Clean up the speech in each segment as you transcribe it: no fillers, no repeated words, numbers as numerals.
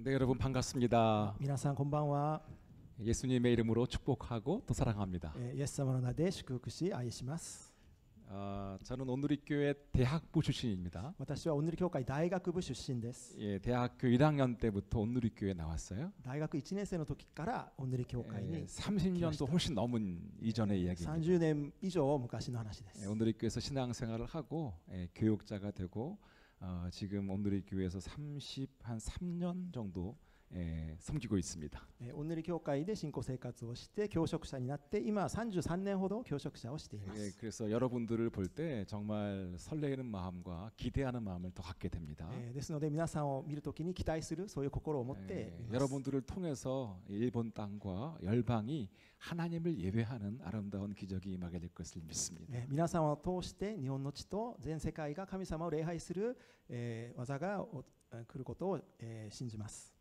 네, 여러분 반갑습니다. 皆さんこんばんは。 예수님의 이름으로 축복하고 또 사랑합니다. イエス様の名で祝福し愛します。 저는 온누리교회 대학부 출신입니다. 私はおんぬり教会大学部出身です。 예, 대학교 1학년 때부터 온누리교회 나왔어요. 大学1年生の時からおんぬり教会 예, に 30년도 훨씬 넘은 이전의 이야기입니다. 30年以上昔の話で 예, す。 온누리교회에서 신앙생활을 하고 교육자가 되고 지금 온누리교회에서 3년 정도 섬기고 있습니다. おんぬり教会で信仰生活をして教職者になって今は33年ほど教職者をしていま 예, す。 그래서 여러분들을 볼 때 정말 설레는 마음과 기대하는 마음을 더 갖게 됩니다. ですので皆さんを見るときに期待するそういう心を持っています。 여러분들을 통해서 일본 땅과 열방이 하나님을 예배하는 아름다운 기적이 임하게 될 것을 믿습니다. 皆さんを通して日本の地と全世界が神様を礼拝する技が来ることを信じます。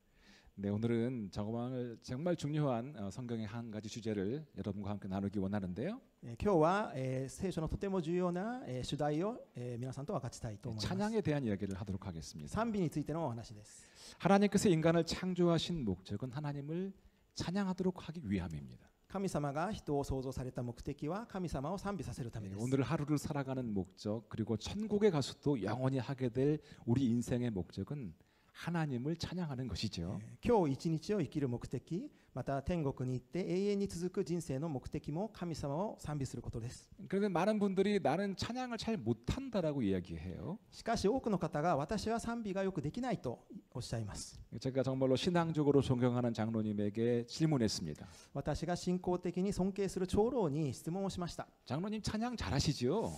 네, 오늘은 정말 중요한 성경의 한 가지 주제를 여러분과 함께 나누기 원하는데요. 今日は聖書のとても重要な主題を皆さんと分かちたいと思います。 찬양에 대한 이야기를 하도록 하겠습니다. 賛美についてのお話です。 하나님께서 인간을 창조하신 목적은 하나님을 찬양하도록 하기 위함입니다. 神様が人を創造された目的は神様を賛美させるためです。 오늘 하루를 살아가는 목적 그리고 천국에 가서도 영원히 하게 될 우리 인생의 목적은 하나님을 찬양하는 것이죠. 今日一日を生きる目的、また天国に行って永遠に続く人生の目的も神様を賛美することです。 그런데 많은 분들이 나는 찬양을 잘 못한다라고 이야기해요. しかし多くの方が私は賛美がよくできないとおっしゃいます。 제가 정말로 신앙적으로 존경하는 장로님에게 질문했습니다. 私が信仰的に尊敬する長老に質問をしました。 장로님 찬양 잘하시죠?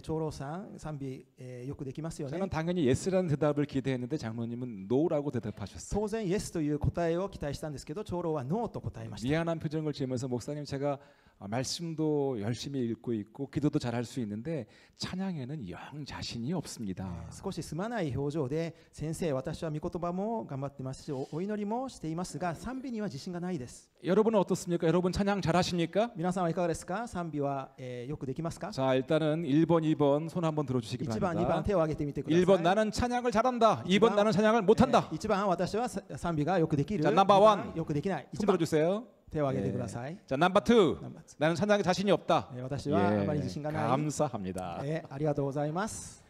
長老さん、賛美よくできますよね。 저는 당연히 예스라는 대답을 기대했는데 장로님은 노라고 대답하셨어요. 当然イエスという答えを期待したんですけど、長老はノーと答えました。 미안한 표정을 지으면서 목사님 제가 말씀도 열심히 읽고 있고 기도도 잘할 수 있는데 찬양에는 영 자신이 없습니다. 少しすまない表情で、先生、私は御言葉も頑張ってますし、お祈りもしていますが、賛美には自信がないです。 여러분은 어떻습니까? 여러분 찬양 잘하십니까? 皆さんはいかがですか？賛美はよくできますか？ 자, 일단은 1번, 2번 손 한번 들어주시기 1番、2番 바랍니다. 手を挙げてみてください。 1번 나는 찬양을 잘한다. 2번 나는 찬양을 못한다. 1番私は賛美がよくできる。じゃあナンバーワン2番よくできない。 손 1番 들어주세요. 手を挙げてください。 자, 넘버 2 나는 찬양에 자신이 없다. 私はあまり自信がない。 감사합니다. ありがとうございます。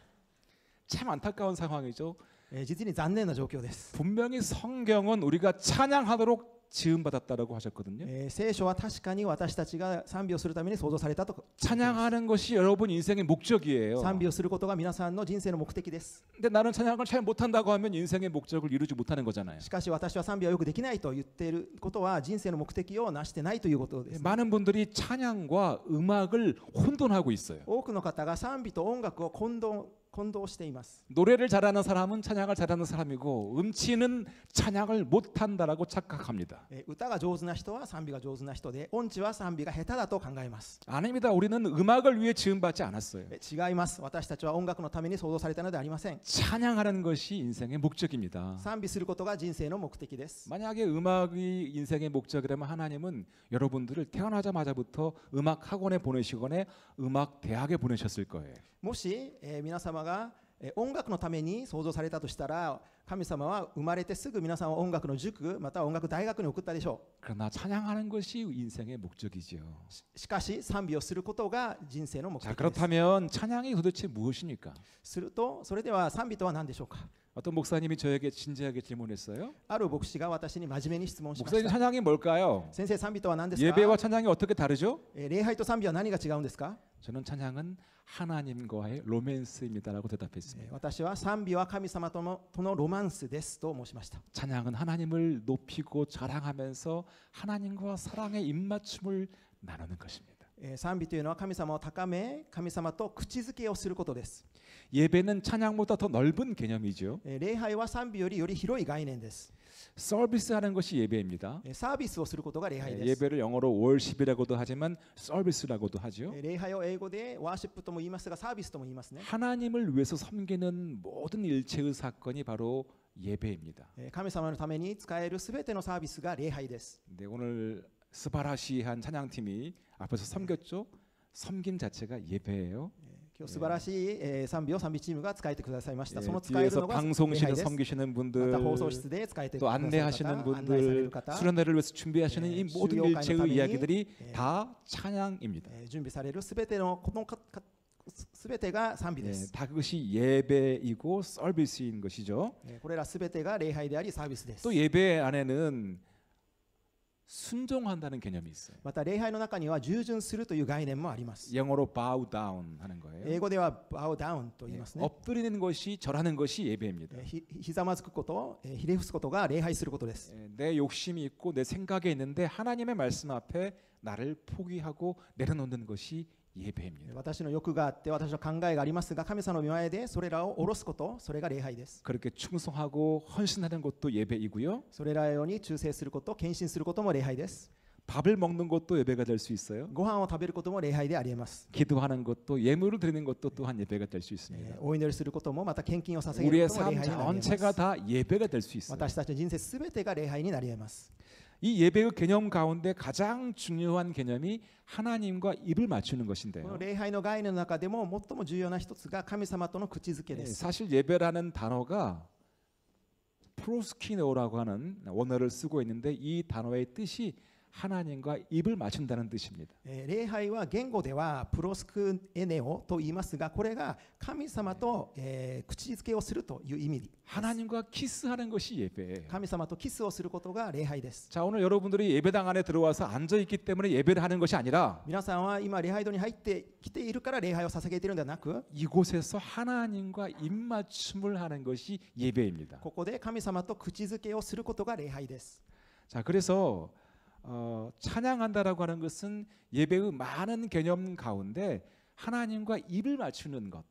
참 안타까운 상황이죠. 実に残念な状況です。 분명히 성경은 우리가 찬양하도록 지음받았다라고 하셨거든요. 聖書は確かに私たちが賛美をするために創造されたと。 찬양하는 것이 여러분 인생의 목적이에요. 賛美をすることが皆さんの人生の目的です。 근데 나는 찬양을 잘 못한다고 하면 인생의 목적을 이루지 못하는 거잖아요. しかし私は賛美はよくできないと言っていることは人生の目的を成してないということです。 많은 분들이 찬양과 음악을 혼돈하고 있어요. 多くの方が賛美と音楽を混同しています。 노래를 잘하는 사람은 찬양을 잘하는 사람이고 음치는 찬양을 못한다라고 착각합니다. 歌が上手な人は賛美が上手な人で、音痴は賛美が下手だと考えます。 아닙니다. 우리는 음악을 위해 지음받지 않았어요. 違います。私たちは音楽のために創造されたのではありません。 찬양하는 것이 인생의 목적입니다. 賛美することが人生の目的です。 만약에 음악이 인생의 목적이라면 하나님은 여러분들을 태어나자마자부터 음악 학원에 보내시거나 음악 대학에 보내셨을 거예요. もし、皆様が音楽のために創造されたとしたら、神様は生まれてすぐ皆さんを音楽の塾または音楽大学に送ったでしょう。 그러나 찬양하는 것이 인생의 목적이죠. しかし賛美をすることが人生の目 자, 的です。 그렇다면 찬양이 도대체 무엇입니까? すると、それでは賛美とは何でしょうか。 어떤 목사님이 저에게 진지하게 질문했어요. ある牧師が私に真面目に質問しまし 목사님 た。 찬양이 뭘까요? 先生、賛美とは何ですか？ 예배와 찬양이 어떻게 다르죠? 礼拝と賛美は何が違うんですか？ 저는 찬양은 하나님과의 로맨스입니다라고 대답했습니다. 私は賛美は神様とのロマンスですと申しました。 찬양은 하나님을 높이고 자랑하면서 하나님과 사랑의 입맞춤을 나누는 것입니다. 賛美というのは神様を高め、神様と口づけをすることです。 예배는 찬양보다 더 넓은 개념이죠. 礼拝は賛美より広い概念です。 서비스하는 것이 예배입니다. サービスをすることが礼拝です。 예배를 영어로 월십이라고도 하지만 서비스라고도 하죠. 礼拝を英語でワーシップとも言いますが、サービスとも言いますね。 하나님을 위해서 섬기는 모든 일체의 사건이 바로 예배입니다. 神様のために使えるすべてのサービスが礼拝です。 네, 오늘 스바라시한 찬양팀이 앞에서 섬겼죠. 섬김 자체가 예배예요. 今日素晴らしい賛美を賛美チームが使えてくださいました。 예, その使える 뒤에서 のが礼拝 방송실에 です。 섬기시는 ま 분들 た放送室で使えてく 또 ださる 안내하시는 方、案内される 분들 方、 수련회를 위해서 준비하시는 이 모든 수요일의 일체의ために 이야기들이 다 찬양입니다. 準備されるすべてのこのすべてが賛美で 예, す。 다 그것이 예배이고 서비스인 것이죠. これらすべてが礼拝でありサービスです。 또 예배 안에는 순종한다는 개념이 있어요. また礼拝の中には従順するという概念もあります。 영어로 bow down 하는 英 거예요. 語ではbow downと言い 예, ますね。 엎드리는 것이 절하는 것이 예배입니다. ひざまずくこと、ひれ伏すことが礼拝することです。 예, 내 욕심이 있고 내 생각에 있는데 하나님의 말씀 앞에 나를 포기하고 내려놓는 것이 예배입니다. 私の欲があって私の考えがありますが神様の御前でそれらを下ろすこと、それが礼拝です。 그렇게 충성하고 헌신하는 것도 예배이고요. それらように忠誠すること、献身することも礼拝です。 밥을 먹는 것도 예배가 될 수 있어요. ご飯を食べることも礼拝でありえます。 기도하는 것도 예물을 드리는 것도 또한 예배가 될 수 있습니다. お祈りすることもまた献金を捧げ 우리의 ることも礼 삶 拝になりえま 전체가 す。 다 예배가 될 수 있어요. 私たちの人生すべてが礼拝になりえます。 이 예배의 개념 가운데 가장 중요한 개념이 하나님과 입을 맞추는 この 것인데요. 礼拝の概念の中でも最も重要な一つが神様との口づけ 예, です。 사실 예배라는 단어가 프로스키노라고 하는 원어를 쓰고 있는데 이 단어의 뜻이 하나님과 입을 맞춘다는 뜻입니다. 礼拝は言語ではプロスクエネオと言いますが、これが神様と口づけをするという意味です。 하나님과 키스하는 것이 예배예요. 神様とキスをすることが礼拝です。 자, 오늘 여러분들이 예배당 안에 들어와서 앉아 있기 때문에 예배를 하는 것이 아니라 皆さんは今礼拝堂に入ってきているから礼拝を捧げているのではなく、 이곳에서 하나님과 입맞춤을 하는 것이 예배입니다. ここで神様と口づけをすることが礼拝です。 자, 그래서 찬양한다라고 하는 것은 예배의 많은 개념 가운데 하나님과 입을 맞추는 것,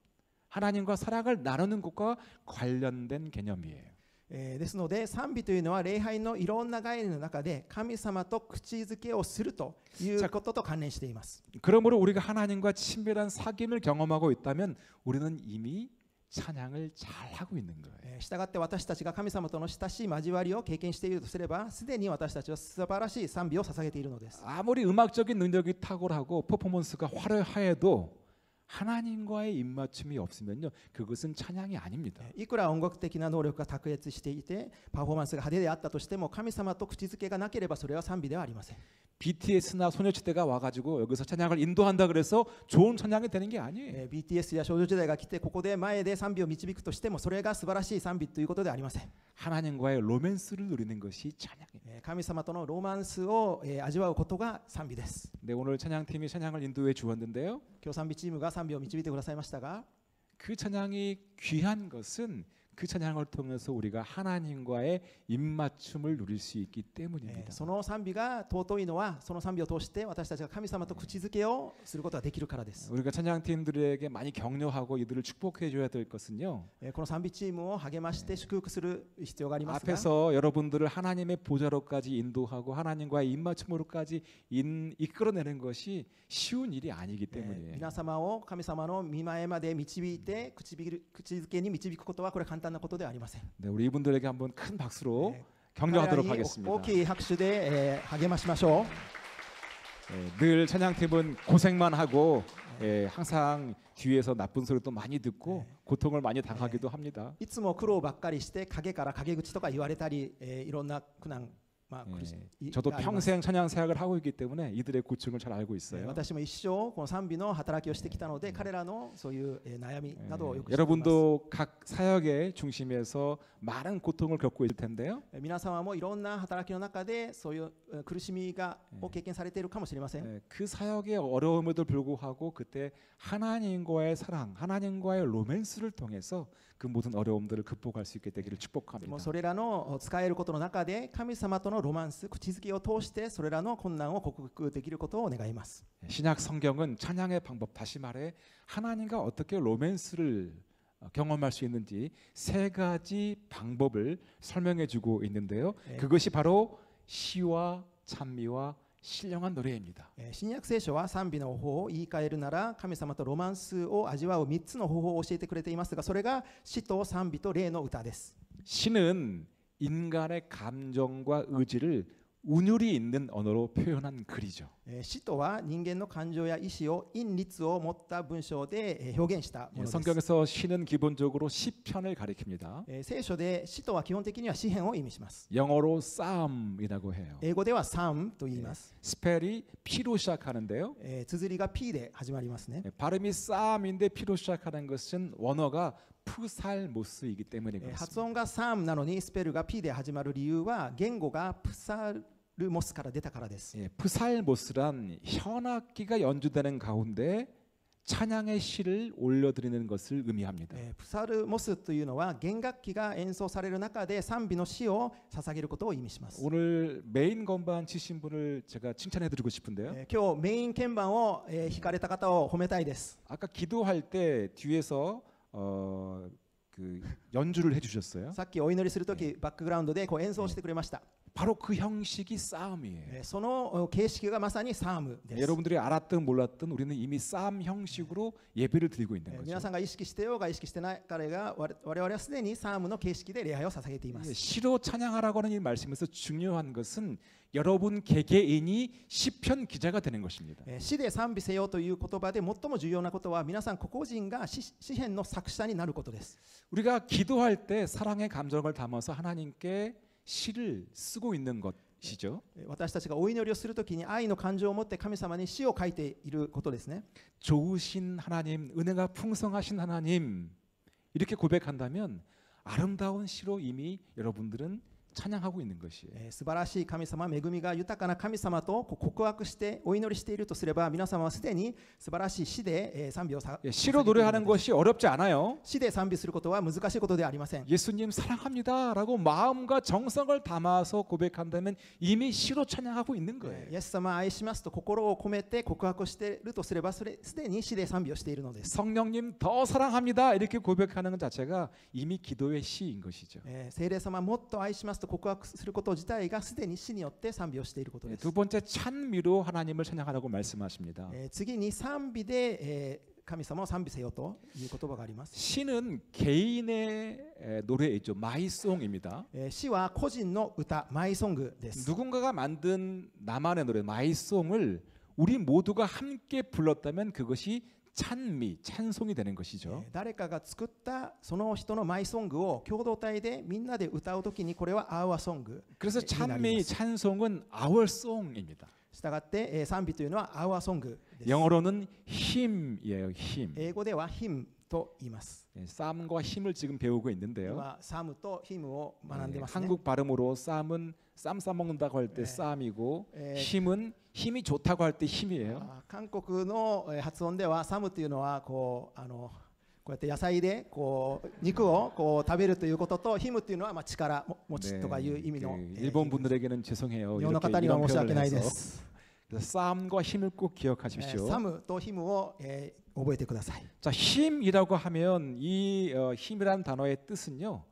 하나님과 사랑을 나누는 것과 관련된 개념이에요. ですので賛美というのは礼拝のいろんな概念の中で神様と口づけをするということと関連しています。 그러므로 우리가 하나님과 친밀한 사귐을 경험하고 있다면 우리는 이미 찬양을 잘 하고 있는 거예요. したがって私たちが神様との親しい交わりを経験しているとすれば、すでに私たちは素晴らしい賛美を捧げているのです。 아무리 음악적인 능력이 탁월하고 퍼포먼스가 화려하여도 하나님과의 입맞춤이 없으면요, 그것은 찬양이 아닙니다. いくら音楽的な能力が卓越していてパフォーマンスが派手であったとしても、神様と口づけがなければそれは賛美ではありません。 BTS나 소녀시대가 와가지고 여기서 찬양을 인도한다 그래서 좋은 찬양이 되는 게 아니에요. BTS や少女時代が来てここで前で賛美を導くとしても、それが素晴らしい賛美ということではありません。 하나님과의 로맨스를 누리는 것이 찬양입니다. 神様とのロマンスを味わうことが賛美です。 네, 오늘 찬양팀이 찬양을 인도해 주었는데요. 今日賛美チームが賛美を導いてくださいましたが、 그 찬양이 귀한 것은 그 찬양을 통해서 우리가 하나님과의 입맞춤을 누릴 수 있기 때문입니다. その賛美が尊いのは、その賛美を通して私たちが神様と口づけをすることができるからです。 우리가 찬양팀들에게 많이 격려하고 이들을 축복해 줘야 될 것은요, この賛美チームを励まして祝福する必要がありますが、 앞에서 여러분들을 하나님의 보좌로까지 인도하고 하나님과의 입맞춤으로까지 이끌어내는 것이 쉬운 일이 아니기 때문이에요. 皆様を神様の御前まで導いて口づけに導くことはこれ簡単なことではありません。 네, 우리 이분들에게 한번 큰 박수로 彼ら 격려하도록 に 하겠습니다. 大きい拍手で励ましましょう。 늘 찬양팀은 고생만 하고 항상 뒤에서 나쁜 소리도 많이 듣고 고통을 많이 당하기도 합니다. いつも苦労ばっかりして陰から陰口とか言われたり、いろんな苦難、苦しい 저도 があります。 평생 찬양 사역을 하고 있기 때문에 이들의 고충을 잘 알고 있어요. 私も一生この賛美の働きをしてきたので、彼らのそういう悩みなどをよく知っています。 여러분도 각 사역의 중심에서 많은 고통을 겪고 있을 텐데요. 皆様もいろんな働きの中でそういう苦しみを経験されているかもしれません。 그 사역의 어려움에도 불구하고 그때 하나님과의 사랑, 하나님과의 로맨스를 통해서 그 모든 어려움들을 극복할 수 있게 되기를 も 축복합니다. うそれらの使えることの中で神様とのロマンス、口づけを通してそれらの困難を克服できることを願います。 신약 성경은 찬양의 방법, 다시 말해 하나님과 어떻게 로맨스를 경험할 수 있는지 세 가지 방법을 설명해 주고 있는데요. 그것이 바로 시와 찬미와 신령한 노래입니다. 新約聖書は賛美の方法を言い換えるなら神様とロマンスを味わう3つの方法を教えてくれていますが、それが詩と賛美と霊の歌です。 시는 인간의 감정과 의지를 운율이 있는 언어로 표현한 글이죠. 詩とは人間の感情や意志を韻律を持った文章で表現したものです。 성경에서 시는 기본적으로 시편을 가리킵니다. 聖書で詩とは基本的には詩篇を意味します。 영어로 psalm이라고 해요. 英語ではサムと言います。 스펠이 P로 시작하는데요. 綴りが P で始まりますね。 발음이 psalm인데 P로 시작하는 것은 원어가 푸살모스이기 때문에 発 그렇습니다. 音がサムなのにスペルが P で始まる理由は言語がプサルモスから出たからです。 푸살모스란 현악기가 연주되는 가운데 찬양의 시를 올려드리는 것을 의미합니다. プサルモスというのは弦楽器が演奏される中で賛美の詩を捧げることを意味します。 오늘 메인 건반 치신 분을 제가 칭찬해드리고 싶은데요. 今日メイン鍵盤を弾かれた方を褒めたいです。 아까 기도할 때 뒤에서 그 연주를 해주셨어요. さっきお祈りするときバックグラウンドでこう演奏してくれました。 바로 그 형식이 싸움이에요. その形式がまさにサムです。 여러분들이 알았든 몰랐든 우리는 이미 싸움 형식으로 예배를 드리고 있는 皆 거죠. さんが意識してようが意識してない彼が我々はすでにサムの形式で礼拝を捧げています。 시로 찬양하라고 하는 이 말씀에서 중요한 것은 여러분 개개인이 시편 기자가 되는 것입니다. 詩で賛美せよという言葉で最も重要なことは皆さん個々人が詩篇の作者になることです。 우리가 기도할 때 사랑의 감정을 담아서 하나님께 시를 쓰고 있는 것이죠. 私たちがお祈りをするときに愛の感情を持って神様に詩を書いていることですね。 좋으신 하나님, 은혜가 풍성하신 하나님 이렇게 고백한다면 아름다운 시로 이미 여러분들은 찬양하고 있는 것이에요. 素晴らしい神様、恵みが豊かな神様と告白してお祈りしているとすれば、皆様はすでに素晴らしい詩で賛美をさ 시로 노래하는 것이 어렵지 않아요. 詩で賛美することは難しいことではありません。 예수님 사랑합니다라고 마음과 정성을 담아서 고백한다면 이미 시로 찬양하고 있는 거예요. イエス様愛しますと心を込めて告白しているとすれば、それすでに詩で賛美をしているのです。 성령님 더 사랑합니다 이렇게 고백하는 것 자체가 이미 기도의 시인 것이죠. 聖霊様もっと愛しますと告白すること自体がすでに詩によって賛美をしていることです。 두 번째 찬미로 하나님을 찬양하라고 말씀하십니다. 次に賛美で神様を賛美せよという言葉があります。 시는 개인의 노래이죠. 마이송입니다. 詩は個人の歌、マイソングです。 누군가가 만든 나만의 노래 마이송을 우리 모두가 함께 불렀다면 그것이 찬미, 찬송이 되는 것이죠. 誰かが作ったその人のマイソングを共同体でみんなで歌うときにこれはアウアソング。 그래서 찬미, 찬송은 our song입니다. したがって賛美というのはアウアソングです。 영어로는 hym이에요, hymn. 英語ではヒムと言います。 쌈과 힘을 지금 배우고 있는데요. 今サムとヒムを学んでますね。 한국 발음으로 쌈은 쌈 싸먹는다고 할 때 쌈이고 에. 힘은 힘이 좋다고 할 때 힘이에요. 韓国の発音ではサムというのはこうやって野菜でこう肉をこう食べるということとヒムというのは力持ちとかいう意味の 일본 분들에게는 죄송해요. 日本の方には申し訳ないです。 그래서 쌈과 힘을 꼭 기억하십시오. サムとヒムを覚えてください。 자, 힘이라고 하면 이 힘이라는 단어의 뜻은요.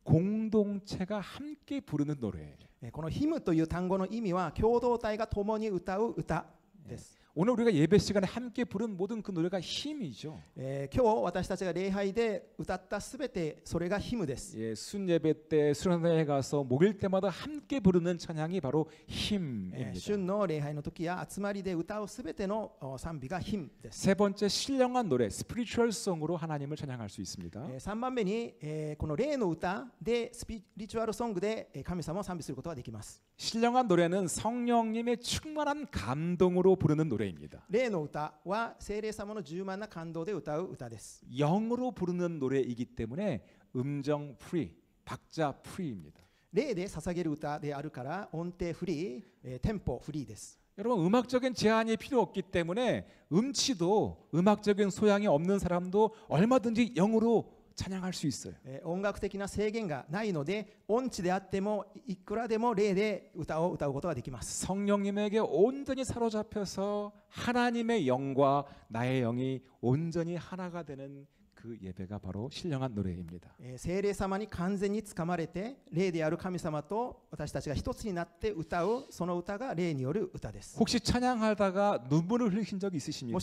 공동체가 함께 부르는 노래. このヒムという単語の意味は共同体が共に歌う歌です。 오늘 우리가 예배 시간에 함께 부른 모든 그 노래가 힘이죠. 今日私たちが礼拝で歌ったすべてそれがヒムです。 예, 순예배 때 수련회에 가서 목요일 때마다 함께 부르는 찬양이 바로 힘입니다. 旬の礼拝の時や集まりで歌うすべての賛美がヒムです。 세 번째 신령한 노래, 스피리추얼 송으로 하나님을 찬양할 수 있습니다. 3番目にこの霊の歌でスピリチュアルソングで神様を賛美することができます。 신령한 노래는 성령님의 충만한 감동으로 부르는 노래입니다. 霊の歌は聖霊様の充満な感動で歌う歌です。 영으로 부르는 노래이기 때문에 음정 프리, 박자 프리입니다. 霊で捧げる歌であるから音程フリー、テンポフリーです。 여러분 음악적인 제한이 필요 없기 때문에 음치도 음악적인 소양이 없는 사람도 얼마든지 영으로 찬양할 수 있어요. 音楽的な制限がないので音痴であってもいくらでも霊で歌を歌うことができます。 성령님에게 온전히 사로잡혀서 하나님의 영과 나의 영이 온전히 하나가 되는 그 예배가 바로 신령한 노래입니다. 聖霊様に完全につかまれて霊である神様と私たちが一つになって歌うその歌が霊による歌です。 혹시 찬양하다가 눈물을 흘리신 적 있으십니까?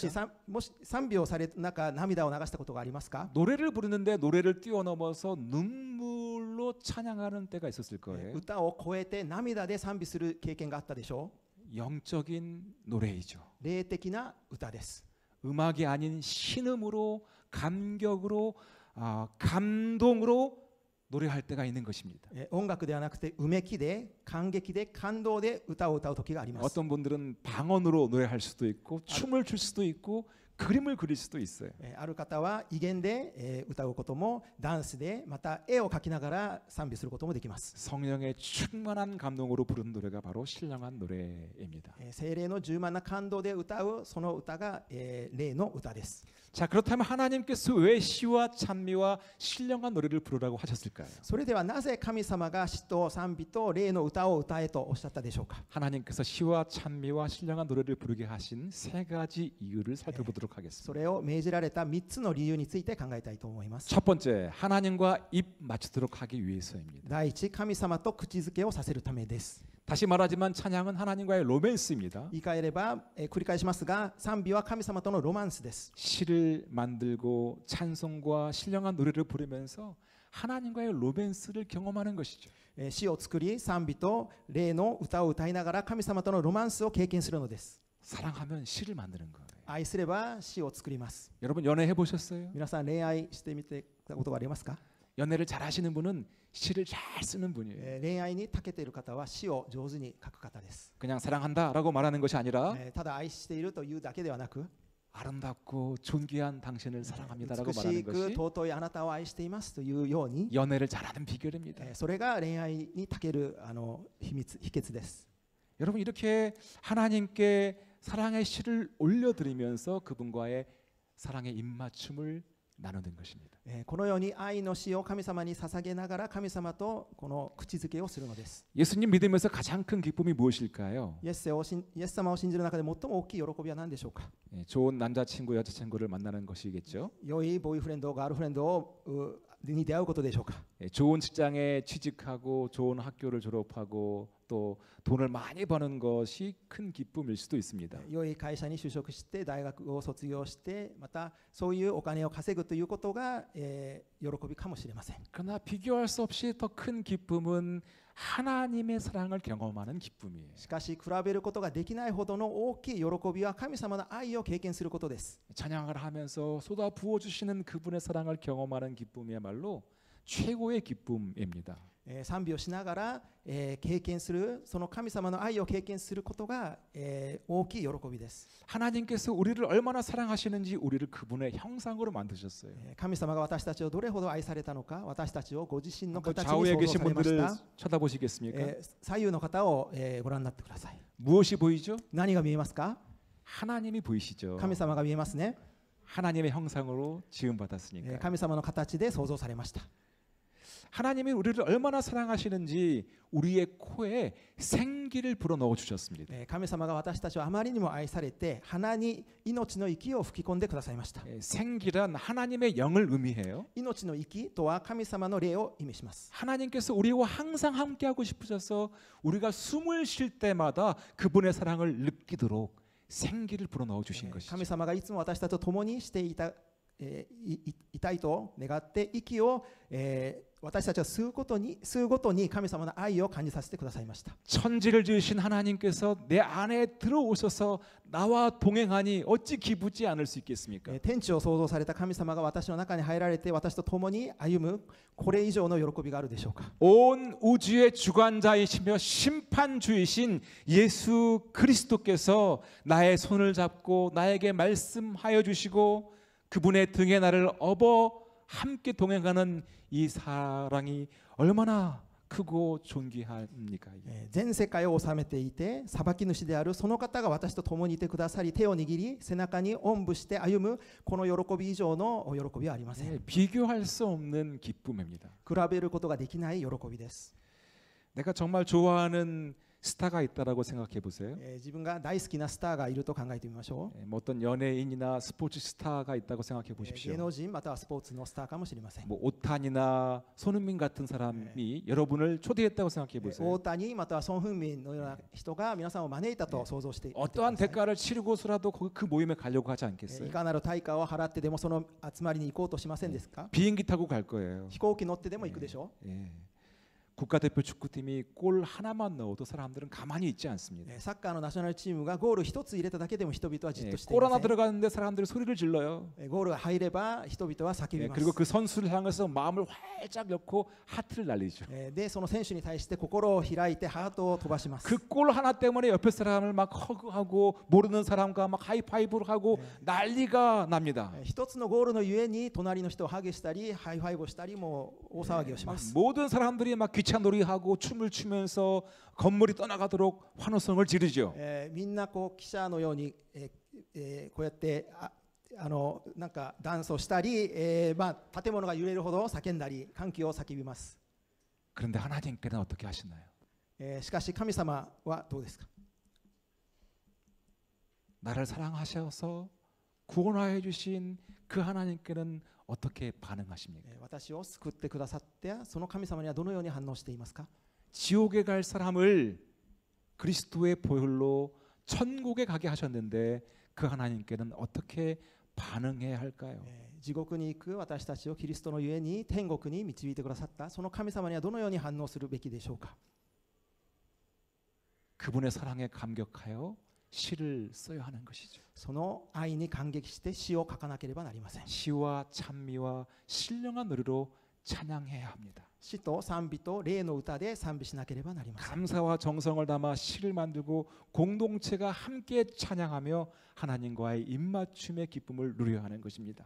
もし賛美をされる中涙を流したことがありますか？ 노래를 부르는데 노래를 뛰어넘어서 눈물로 눈물로 찬양하는 때가 있었을 え 거예요. 歌を超えて涙で賛美する経験があったでしょ 영적인 노래이죠. う。霊的な歌です。 음악이 아닌 신음으로 감격으로 감동으로 노래할 때가 있는 것입니다. 音楽ではなくてうめきで感激で感動で歌を歌う時があります。 어떤 분들은 방언으로 노래할 수도 있고 춤을 출 수도 있고 그림을 그릴 수도 있어요. ある方は威厳で歌うこともダンスでまた絵を描きながら賛美することもできます。 성령의 충만한 감동으로 부르는 노래가 바로 신령한 노래입니다. 聖霊の充満な感動で歌うその歌が霊の歌です。 자, 그렇다면 하나님께서 왜 시와 찬미와 신령한 노래를 부르라고 하셨을까요? それではなぜ神様が詩と賛美と霊の歌を歌えとおっしゃったでしょうか。 하나님께서 시와 찬미와 신령한 노래를 부르게 하신 세 가지 이유를 살펴보도록 そ 하겠습니다. れを命じられた3つの理由について考えたいと思います。 첫 번째, 하나님과 입 맞추도록 하기 위해서입니다. 第一、神様と口づけをさせるためです。 다시 말하지만 찬양은 하나님과의 로맨스입니다. 言い換えれば、繰り返しますが、賛美は神様とのロマンスです。 시를 만들고 찬송과 신령한 노래를 부르면서 하나님과의 로맨스를 경험하는 것이죠. 詩を作り、賛美と霊の歌を歌いながら神様とのロマンスを経験するのです。 사랑하면 시를 만드는 거예요. 愛すれば詩を作ります。 여러분 연애해 보셨어요? 皆さん恋愛してみてたことがありますか？ 연애를 잘 하시는 분은 시를 잘 쓰는 분이에요. 恋愛に長けている方は詩を上手に書く方です。 그냥 사랑한다라고 말하는 것이 아니라 ただ愛しているというだけではなく、 아름답고 존귀한 당신을 사랑합니다라고 美 말하는 しく 것이 尊いあなたを愛していますというように、 연애를 잘하는 비결입니다. それが恋愛に長ける秘訣です。 여러분 이렇게 하나님께 사랑의 시를 올려드리면서 그분과의 사랑의 입맞춤을 나누는 것입니다. このように愛の詩を神様に捧げながら神様とこの口づけをするのです。 예수님 믿으면서 가장 큰 기쁨이 무엇일까요? イエス様を信じる中で最も大きい喜びは何でしょうか？ 좋은 남자친구 여자친구를 만나는 것이겠죠. 良いボーイフレンドガールフレンドに出会うことでしょうか？ 좋은 직장에 취직하고 좋은 학교를 졸업하고 또 돈을 많이 버는 것이 큰 기쁨일 수도 있습니다. 良い会社に就職して大学を卒業してまたそういうお金を稼ぐということが、喜びかもしれません。 그러나 비교할 수 없이 더 큰 기쁨은 하나님의 사랑을 경험하는 기쁨이에요. しかし比べることができないほどの大きい喜びは神様の愛を経験することです。 찬양을 하면서 쏟아 부어 주시는 그분의 사랑을 경험하는 기쁨이야말로 최고의 기쁨입니다. 賛美をしながら、経験するその神様の愛を経験することが、大きい喜びです。 하나님께서 우리를 얼마나 사랑하시는지 우리를 그분의 형상으로 만드셨어요. 神様が私たちをどれほど愛されたのか、私たちをご自身の 한번 形に 좌우에 創造 계신 されまし 분들을 た。 쳐다보시겠습니까? 左右の方を、ご覧になってください。 무엇이 보이죠? 何が見えますか？ 하나님이 보이시죠. 神様が見えますね。 하나님의 형상으로 지음받았으니까. 神様の形で創造されました。 하나님이 우리를 얼마나 사랑하시는지 우리의 코에 생기를 불어넣어 주셨습니다. 神様が私たちをあまりにも愛されて鼻に命の息を吹き込んでくださいました。 생기란 하나님의 영을 의미해요. 命の息とは神様の霊を意味します。 하나님께서 우리와 항상 함께하고 싶으셔서 우리가 숨을 쉴 때마다 그분의 사랑을 느끼도록 생기를 불어넣어 주신 것이죠. 神様がいつも私たちと共にしていたいと願って息を、私たちは吸うごとに神様の愛を感じさせてくださいました。 천지를 지으신 하나님께서 내 안에 들어오셔서 나와 동행하니 어찌 기쁘지 않을 수 있겠습니까? 天地を創造された神様が私の中に入られて私と共に歩むこれ以上の喜びがあるでしょうか？ 온 우주의 주관자이시며 심판주이신 예수 그리스도께서 나의 손을 잡고 나에게 말씀하여 주시고 그분의 등에 나를 업어 함께 동행하는 이 사랑이 얼마나 크고 존귀합니까? 全世界を治めていて裁き主であるその方が私と共にいてくださり手を握り背中におんぶして歩むこの喜び以上の喜びはありません。 비교할 수 없는 기쁨입니다. 比べることができない喜びです。 내가 정말 좋아하는 스타가 있다라고 생각해 보세요. 自分が大好きなスターがいると考えてみましょう。 뭐 어떤 연예인이나 스포츠 스타가 있다고 생각해 芸 보십시오. 能人またはスポーツのスターかもしれません。 뭐 오탄이나 손흥민 같은 사람이 여러분을 초대했다고 생각해 大 보세요. 谷またはソン・フンミンのような人が皆さんを招いたと想像していてくだ 어떠한 さい。 대가를 치르고서라도 그 모임에 가려고 하지 い 않겠어요? かなる対価を払ってでもその集まりに行こうとしませんですか？ 비행기 타고 갈 거예요. 飛行機乗ってでも行くでしょう。 예. 국가대표 축구팀이 골 하나만 넣어도 사람들은 가만히 있지 않습니다. サッカーのナショナルチームがゴール一つ入れただけでも人々はじっ 예, としてい 골 ま 하나 せん。 들어가는데 사람들이 소리를 질러요. ゴールが入れば人々は叫 예, びま 그리고 す。 그 선수를 향해서 마음을 활짝 열고 하트를 날리죠. でその選手に対して心を開いてハートを飛ばします。 그 골 하나 때문에 옆에 사람을 막 허그하고 모르는 사람과 막 하이파이브를 하고 난리가 납니다. 一つのゴールのゆえに隣の人をハグしたりハイファイブをしたりもう大騒ぎをし 막 ます。 모든 사람들이 막 기차놀이하고 춤을 추면서 건물이 떠나가도록 환호성을 지르죠. みんなこう記者のように、こうやってなんかダンスをしたり、建物が揺れるほど叫んだり歓喜を叫びます。 그런데 하나님께는 어떻게 하시나요? しかし神様はどうですか。 나를 사랑하셔서 구원하여 주신 그 하나님께는 어떻게 반응하십니까? 私を救ってくださってその神様にはどのように反応していますか。 지옥에 갈 사람을 그리스도의 보혈로 천국에 가게 하셨는데 그 하나님께는 어떻게 반응해야 할까요? 地獄に行く私たちをキリストのゆえに天国に導いてくださったその神様にはどのように反応するべきでしょうか。 그분의 사랑에 감격하여 시를 써야 하는 것이죠. その愛に感激して詩を書かなければなりません。 시와 찬미와 신령한 노래로 찬양해야 합니다. 詩と賛美と霊の歌で賛美しなければなりません。 감사와 정성을 담아 시를 만들고 공동체가 함께 찬양하며 하나님과의 입맞춤의 기쁨을 누려야 하는 것입니다.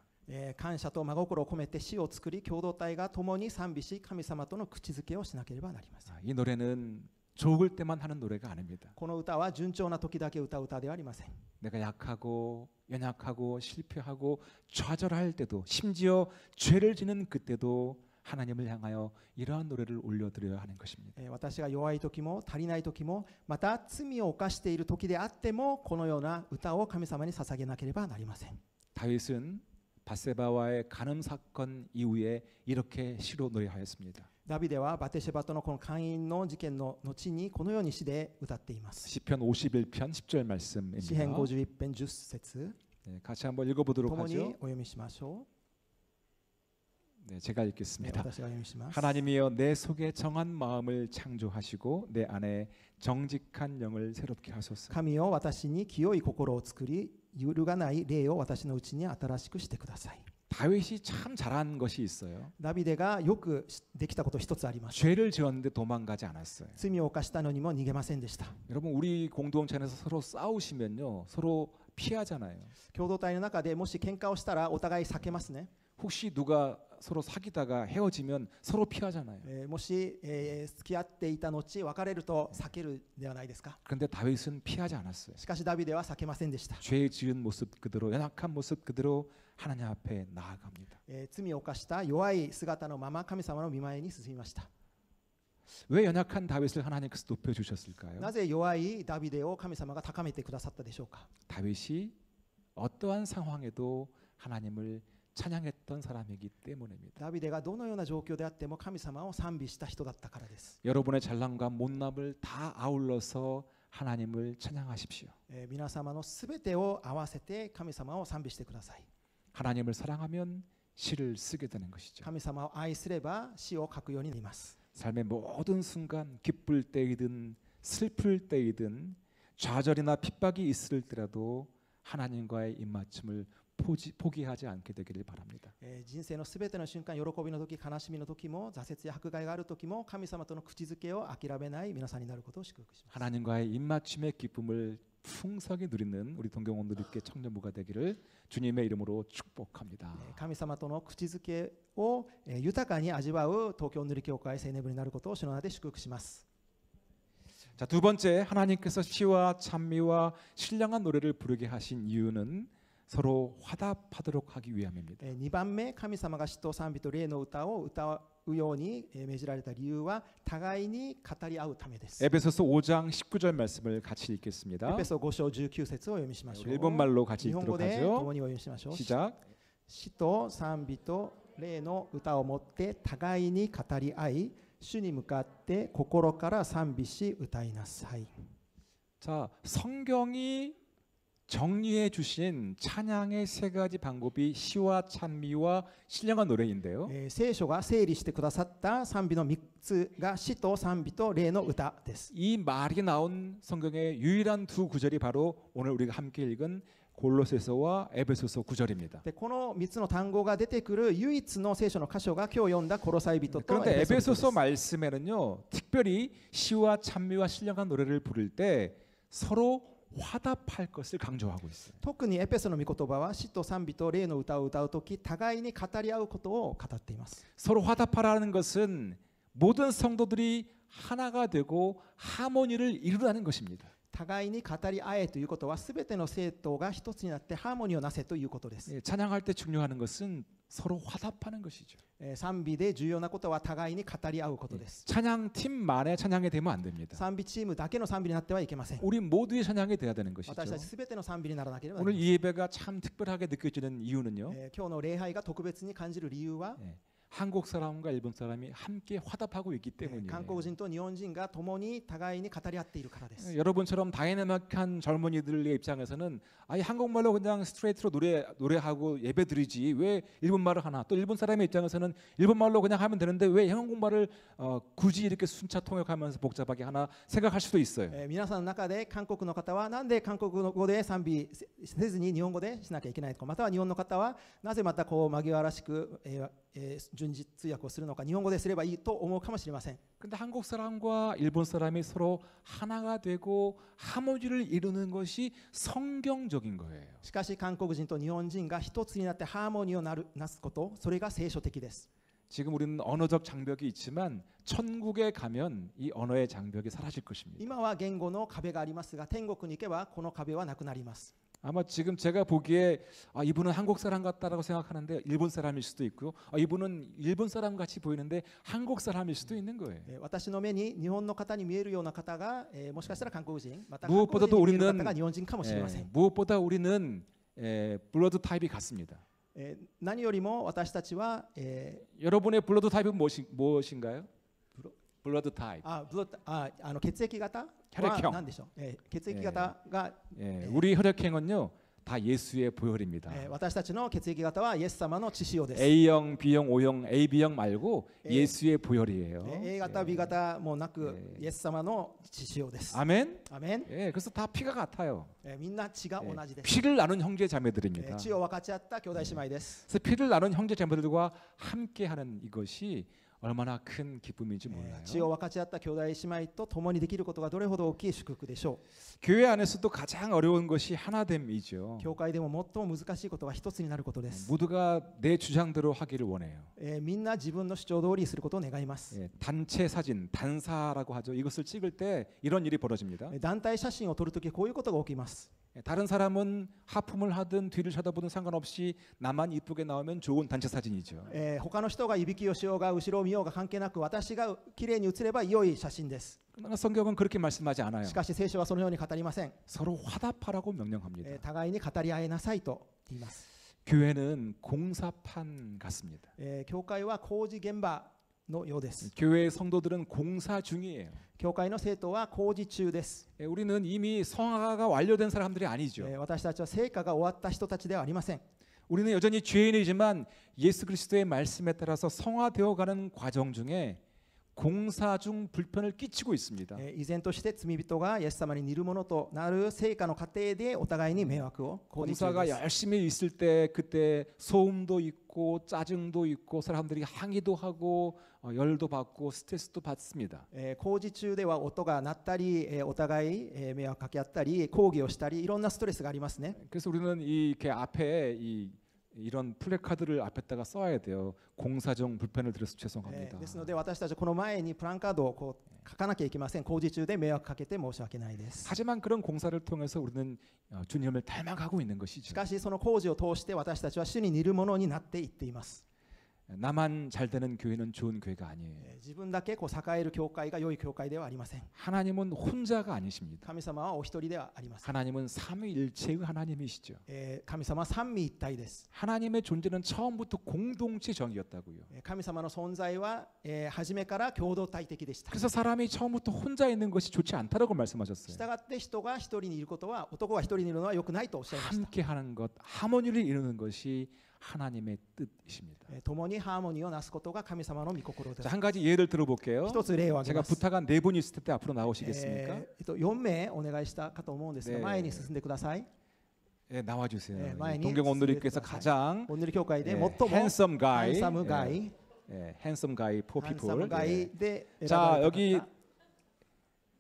感謝と真心を込めて詩を作り共同体が共に賛美し神様との口づけをしなければなりません。 이 노래는 좋을 때만 하는 노래가 아닙니다. この歌は順調な時だけ歌う歌ではありません。 내가 약하고 연약하고 실패하고 좌절할 때도 심지어 죄를 지는 그때도 하나님을 향하여 이러한 노래를 올려드려야 하는 것입니다. 私が弱い時も足りない時もまた罪を犯している時であってもこのような歌を神様に捧げなければなりません。 다윗은 밧세바와의 간음 사건 이후에 이렇게 시로 노래하였습니다. ダビデはバテシェバとのこの姦淫の事件の後にこのように詩で歌っています。 시편 51편 10절 詩編 말씀입니다. 51編10節 네, 같이 한번 읽어보도록 共に 하죠. お読みしましょ 네, 제가 う。 읽겠습니다. 私がお読みします。 하나님이여 내 속에 정한 마음을 창조하시고 내 안에 정직한 영을 새롭게 하소서. 神よ私に清い心を作り揺るがない霊を私のうちに新しくしてください。 다윗이 참 잘한 것이 있어요. ダビデがよくできたこと一つあります。 죄를 지었는데 도망가지 않았어요. 罪を犯したのにも逃げませんでした。 여러분 우리 공동체 안에서 서로 싸우시면요 서로 피하잖아요. 共同体の中でもし喧嘩をしたらお互い避けますね。 혹시 누가 서로 사귀다가 헤어지면 서로 피하잖아요. もし、付き合っていた後別れると避けるではないですか。 그런데 다윗은 피하지 않았어요. しかしダビデは避けませんでした。 죄 지은 모습 그대로 연약한 모습 그대로 하나님 앞에 나아갑니다. 罪を犯した弱い姿のまま神様の御前に進みました。 왜 연약한 다윗을 하나님께서 높여주셨을까요? なぜ弱いダビデを神様が高めてくださったでしょうか。 다윗이 어떠한 상황에도 하나님을 찬양했던 사람이기 때문입니다. ダビデがどのような状況であっても神様を賛美した人だったからです。 여러분의 잘남과 못남을 다 아울러서 하나님을 찬양하십시오. 皆様のすべてを合わせて神様を賛美してください。 하나님을 사랑하면 시를 쓰게 되는 것이죠. 神様を愛すれば詩を書くようになります。 삶의 모든 순간 기쁠 때이든 슬플 때이든 좌절이나 핍박이 있을 때라도 하나님과의 입맞춤을 포기하지 않게 되기를 바랍니다. 人生のすべての瞬間、喜びの時、悲しみの時も、挫折や迫害がある時も、神様との口づけを諦めない皆さんになることを祝福します。 하나님과의 입맞춤의 기쁨을 풍성히 누리는 우리 동경원들께 청년부가 되기를 주님의 이름으로 축복합니다. 神様との口づけを豊かに味わう東京塗り教会青年部になることを主の名で祝福します。 자, 두 번째 하나님께서 시와 찬미와 신령한 노래를 부르게 하신 이유는 서로 화답하도록 하기 위함입니다. 2番目、神様が詩と賛美と霊の歌を歌うように命じられた理由は互いに語り合うためです。 에베소서 5장 19절 말씀을 같이 읽겠습니다. エペソ5章19節をお読みしましょう。 일본말로 같이 日本語 읽도록 で 하죠. 共にお読みしましょう。 시작. 詩と賛美と霊の歌をもって互いに語り合い、主に向かって心から賛美し歌いなさい。 자, 성경이 정리해 주신 찬양의 세 가지 방법이 시와 찬미와 신령한 노래인데요. 聖書が整理してくださった賛美の3つが詩と賛美と霊の歌です。 이 말이 나온 성경의 유일한 두 구절이 바로 오늘 우리가 함께 읽은 골로새서와 에베소서 9절입니다. でこの3つの単語が出てくる唯一の聖書の箇所が今日読んだコロサイ人と 그런데 エペソ人 에베소서 です。 말씀에는요, 특별히 시와 찬미와 신령한 노래를 부를 때 서로 화답할 것을 강조하고 있어요. 特にエペソの御言葉は詩と賛美と霊の歌を歌うとき互いに語り合うことを語っています。 서로 화답하라는 것은 모든 성도들이 하나가 되고 하모니를 이루라는 것입니다. 互いに語り合えということはすべての生徒が一つになってハーモニーをなせということです。 예, 찬양할 때 중요한 것은 서로 화답하는 것이죠. 賛美で重要なことは互いに語り合うことです。 찬양팀만의 찬양이 되면 안 됩니다. 賛美チームだけの賛美になってはいけません。 우리 모두의 찬양이 돼야 되는 것이죠. 私たちすべての賛美にならなければなり 오늘 ません。 이 예배가 참 특별하게 느껴지는 이유는요. 今日の礼拝が特別に感じる理由は、 예, 한국 사람과 일본 사람이 함께 화답하고 있기 때문이에요. 韓国人と日本人が共に互いに語り合っているからです。 여러분처럼 다이내믹한 젊은이들의 입장에서는 아예 한국말로 그냥 스트레이트로 노래하고 예배드리지 왜 일본말을 하나? 또 일본 사람의 입장에서는 일본말로 그냥 하면 되는데 왜 한국말을 굳이 이렇게 순차 통역하면서 복잡하게 하나 생각할 수도 있어요. 皆さんの中で韓国の方はなんで韓国語で賛美せずに日本語でしなきゃいけないとか、または日本の方はなぜまたこう紛らわしく、順次通訳をするのか日本語ですればいいと思うかもしれません。 근데 한국 사람과 일본 사람이 서로 하나가 되고 하모니를 이루는 것이 성경적인 거예요. しかし韓国人と日本人が一つになってハーモニーをなすこと、それが聖書的です。 지금 우리는 언어적 장벽이 있지만 천국에 가면 이 언어의 장벽이 사라질 것입니다. 今は言語の壁がありますが、天国に行けばこの壁はなくなります。 아마 지금 제가 보기에 이분은 한국 사람 같다라고 생각하는데 일본 사람일 수도 있고요. 이분은 일본 사람 같이 보이는데 한국 사람일 수도 있는 거예요. 私の目に日本の方に見えるような方が、もしかしたら韓国人、また 무엇보다도 韓国人に見える 우리는 方が日本人かもしれません。 무엇보다 우리는 블러드 타입이 같습니다. 何よりも私たちは、 여러분의 블러드 타입은 무엇인가요? 블러드 타입. 血液型は 혈액형. 何でしょう。血液型が、 우리 혈액형은요 다 예수의 보혈입니다. 私たちの血液型はイエス様の血潮です。 A형, B형, O형, AB형 말고 예수의 보혈이에요. A 型、B 型もなく、イエス様の血潮です。 아멘. アメン。 그래서 다 피가 같아요. みんな血が同じです。 피를 나눈 형제 자매들입니다. 血を分かち合った兄弟姉妹です。 그래서 피를 나눈 형제 자매들과 함께하는 이것이 얼마나 큰 기쁨인지 몰라요. 血を分かち合った兄弟姉妹と共にできることがどれほど大きい祝福でしょ 교회 안에서도 가장 어려운 것이 하나됨이죠. う。教会でも最も難しいことは一つになることです。 모두가 내 주장대로 하기를 원해요. みんな自分の主張通りすることを願います。 단체 사진, 단사라고 하죠. 이것을 찍을 때 이런 일이 벌어집니다. 団体写真を撮るときこういうことが起きます。 다른 사람은 하품을 하든 뒤를 쳐다보든 상관없이 나만 이쁘게 나오면 좋은 단체 사진이죠. 他の人がいびきをしようが後ろを見ようが関係なく私がきれいに写れば良い写真です。 그러나 성경은 그렇게 말씀하지 않아요. しかし聖書はそのように語りません。 서로 화답하라고 명령합니다. 互いに語り合いなさいと言います。 교회는 공사판 같습니다. 教会は工事現場のようです。 교회의 성도들은 공사 중이에요. 教会の生徒は工事中です。 우리는 이미 성화가 완료된 사람들이 아니죠. 私たちは成果が終わった人たちではありません。 우리는 여전히 죄인이지만 예수 그리스도의 말씀에 따라서 성화되어가는 과정 중에 공사 중 불편을 끼치고 있습니다. 依然として罪人がイエス様に似るものとなる成果の過程でお互いに迷惑を工事中 공사가 です。 열심히 있을 때 그때 소음도 있고 짜증도 있고 사람들이 항의도 하고 열도 받고 스트레스도 받습니다. 工事中では音が鳴ったり、お互い迷惑かけ合ったり抗議をしたりいろんなストレスがありますね。 그래서 우리는 이렇게 앞에 이런 플래카드를 앞에다가 써야 돼요. 공사 중 불편을 드려서 죄송합니다. ですので私たちはこの前にプランカードをこう書かなきゃいけません。工事中で迷惑かけて申し訳ないです。 하지만 그런 공사를 통해서 우리는 주님을 닮아가고 있는 し 것이죠. かしその工事を通して私たちは主に似るものになっていっています。 나만 잘 되는 교회는 좋은 교회가 아니에요. 自分だけこう栄える教会が良い教会ではありません。 하나님은 혼자가 아니십니다. 神様はお一人ではありません。 하나님은 삼위일체의 하나님이시죠. 神様は三位一体です。 하나님의 존재는 처음부터 공동체 정이었다고요. 神様の存在は初めから共同体的でした。 그래서 사람이 처음부터 혼자 있는 것이 좋지 않다라고 말씀하셨어요. したがって人が一人にいることは、男が一人にいるのは良くないとおっしゃいました。 함께 하는 것, 하모니를 이루는 것이 하나님의 뜻이십니다. 共にハーモニーをなすことが神様の御心です。 자, 한 가지 예를 들어볼게요. 一つ例を挙げ 제가 ます。 부탁한 네 분이 있을 때 앞으로 나오시겠습니까? 4名お願いしたかと思うんですが、ね前に進んでください。 네, 나와주세요. 네, 많이 동경 온누리교회에서 쓰겠습니다. 가장 おんぬり教会で最 네, も handsome ハン guy, サムガイ、 handsome guy for ハンサム people. ガ 예. イで選 자, ばれた 여기 方。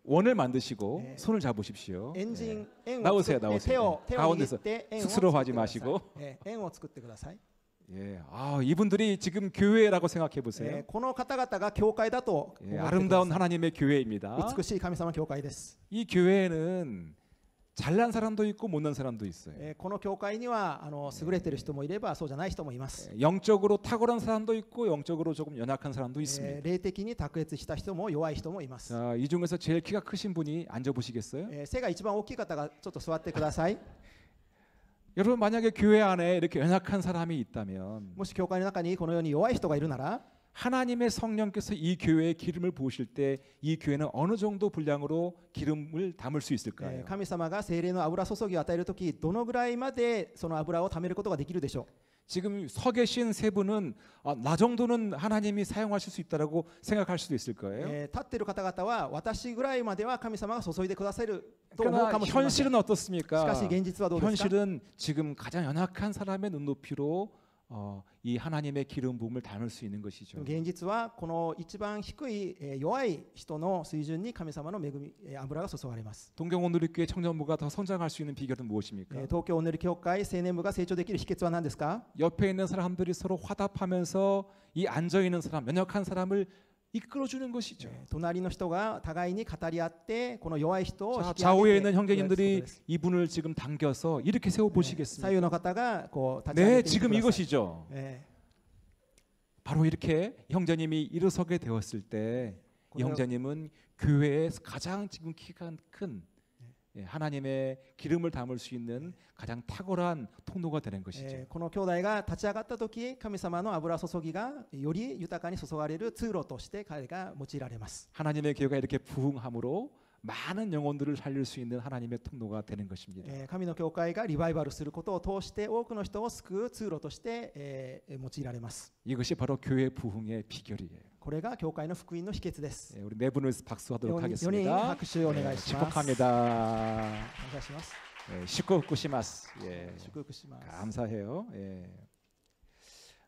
원을 만드시고 네. 손을 잡으십시오. 円陣、円を 나오세요, 作って 나오세요. 手を握 가운데서 って円を作って 쑥스러워하지 ください。 마시고. 円を作ってください。 예, 아, 이분들이 지금 교회라고 생각해 보세요. この方々が教会だと思ってく 예, ださい。 아름다운 하나님의 교회입니다. 美しい神様の教会です。 이 교회에는 잘난 사람도 있고 못난 사람도 있어요. この教会には優れている人もいればそうじゃない人もいます。 영적으로 탁월한 사람도 있고 영적으로 조금 연약한 사람도 있습니다. 霊的に卓越した人も弱い人もいます。 자, 이 중에서 제일 키가 크신 분이 앉아 보시겠어요? 背が一番大きい方がちょっと座ってください。 여러분 만약에 교회 안에 이렇게 연약한 사람이 있다면 もし教会の中にこのように弱い人がいるなら、 하나님의 성령께서 이 교회에 기름을 부으실 때 이 교회는 어느 정도 분량으로 기름을 담을 수 있을까요? 神様が聖霊の油注ぎを与えるとき、どのぐらいまでその油を貯めることができるでしょう。 지금 서 계신 세 분은 나 정도는 하나님이 사용하실 수 있다라고 생각할 수도 있을 거예요. 立っている方々は私ぐらいまでは神様が注いでくださると思う 그러나 かもしれません。 현실은 어떻습니까? しかし現実はどうですか？ 현실은 지금 가장 연약한 사람의 눈높이로 이 하나님의 기름 부음을 담을 수 있는 것이죠. 現実はこの一番低い弱い人の水準に神様の恵み油が注がれます。 동경온누리교회 청년부가 더 성장할 수 있는 비결은 무엇입니까? 東京おねる教会青年部が成長できる秘訣は何ですか？ 옆에 있는 사람들이 서로 화답하면서 이 앉아 있는 사람, 연약한 사람을 이끌어주는 것이죠. 隣の人が互いに語り合ってこの弱い人を 자, 引き 좌우에 上 있는 げて 형제님들이 이분을 지금 당겨서 이렇게 세워 左 보시겠습니다. 右の方がこう立ち上 네, げてみて 지금 ください。 이것이죠. 바로 이렇게 형제님이 일어서게 되었을 때 이 형제님은 교회에서 가장 지금 키가 큰 하나님의 기름을 담을 수 있는 가장 탁월한 통로가 되는 것이죠. この兄弟が立ち上がった時、神様の油注ぎがより豊かに注がれる通路として彼が用いられます。 하나님의 교회가 이렇게 부흥함으로 많은 영혼들을 살릴 수 있는 하나님의 통로가 되는 것입니다. 神の教会がリバイバルすることを通して多くの人を救う通路として用いられます。 이것이 바로 교회 부흥의 비결이에요. これが教会の福音の秘訣です。 우리 네 분을 박수하도록 4人 하겠습니다. 拍手をお願いします。感 축복합니다. 謝します。 시코쿠시마스. 예. 祝福します。 감사해요. 예.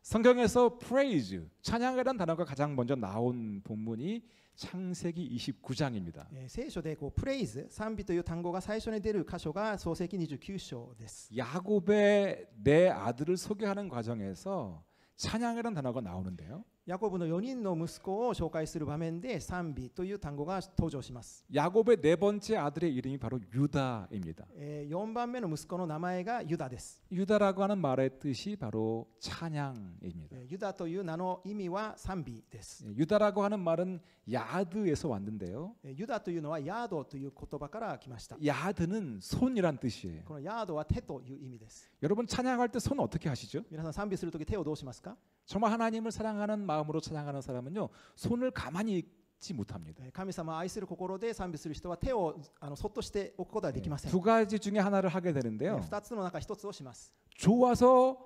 성경에서 praise, 찬양이라는 단어가 가장 먼저 나온 본문이 창세기 29장입니다. 聖書でこうプレイズ、賛美という単語が最初に出る箇所が創世記29章です。 야곱의 네 아들을 소개하는 과정에서 찬양이라는 단어가 나오는데요. ヤコブの4人の息子を紹介する場面で賛美という単語が登場します。 야곱의 네 번째 아들의 이름이 바로 유다입니다. 4番目の息子の名前がユダです。 유다라고 하는 말의 뜻이 바로 찬양입니다. ユダという名の意味は賛美です。 유다라고 하는 말은 야드에서 왔는데요. ユダというのはヤードという言葉から来ました。 야드는 손이란 뜻이에요. このヤードは手という意味です。 여러분 찬양할 때 손 어떻게 하시죠? 皆さん賛美するとき手をどうしますか？ 정말 하나님을 사랑하는 마음으로 찬양하는 사람은요 손을 가만히 있지 못합니다. 神様を愛する心で賛美する人は手をそっとしておくことはできません。 두 가지 중에 하나를 하게 되는데요. 2つの中1つをします。 좋아서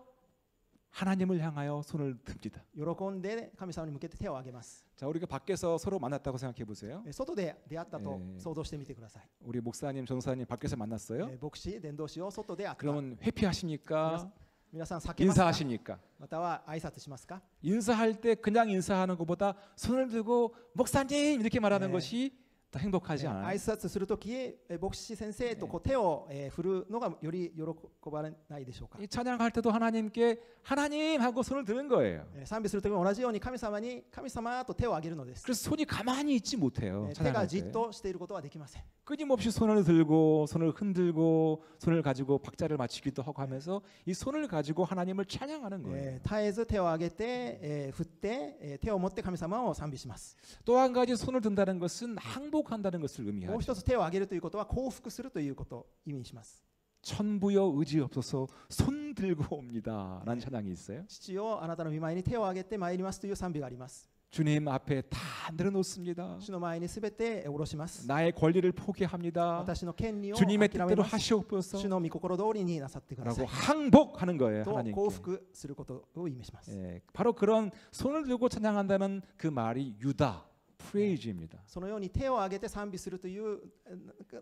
하나님을 향하여 손을 듭니다. 喜んで神様に向けて手を挙げます。 자, 우리가 밖에서 서로 만났다고 생각해 보세요. 外で出会ったと想像してみてください。 우리 목사님, 전사님 밖에서 만났어요. 牧師、伝道師を外で会った。 그러면 회피하십니까? 皆さん避けますか？ 인사하십니까? または挨拶しますか？ 인사할 때 그냥 인사하는 것보다 손을 들고 목사님 이렇게 말하는 네. 것이 더 행복하지 挨 않아요? 拶するとき、牧師先生とこう手を振るのがより喜ばれないでしょうか。 이 찬양할 때도 하나님께 하나님 하고 손을 드는 거예요. 賛美するときも同じように神様に神様と手を挙げるのです。 그래서 손이 가만히 있지 못해요. 手が 찬양할 じっ 때. としていることはできません。 끊임없이 손을 들고 손을 흔들고 손을 가지고 박자를 맞추기도 하고 하면서 이 손을 가지고 하나님을 찬양하는 거예요. 絶えず手を挙げて、振って、手を持って神様を賛美します。 또 한 가지 손을 든다는 것은 항복한다는 것을 もう 의미하죠. 一つ手を挙げるということは降伏するということを意味します。 천부여 의지 없어서 손 들고 옵니다라는 찬양이 있어요. 父よあなたの御前に手を挙げて参りますという賛美があります。 주님 앞에 다 내려놓습니다. 主の前にすべて下ろします。 나의 권리를 포기합니다. 私の権利を 주님의 諦め 뜻대로 ます。 하시옵소서 主の御心通りになさってくださ 라고 い。 항복하는 거예요. と 하나님께. 降伏することを意味します。 예, 바로 그런 손을 들고 찬양한다는 그 말이 유다, 프레이즈입니다. そのように手を挙げて賛美するという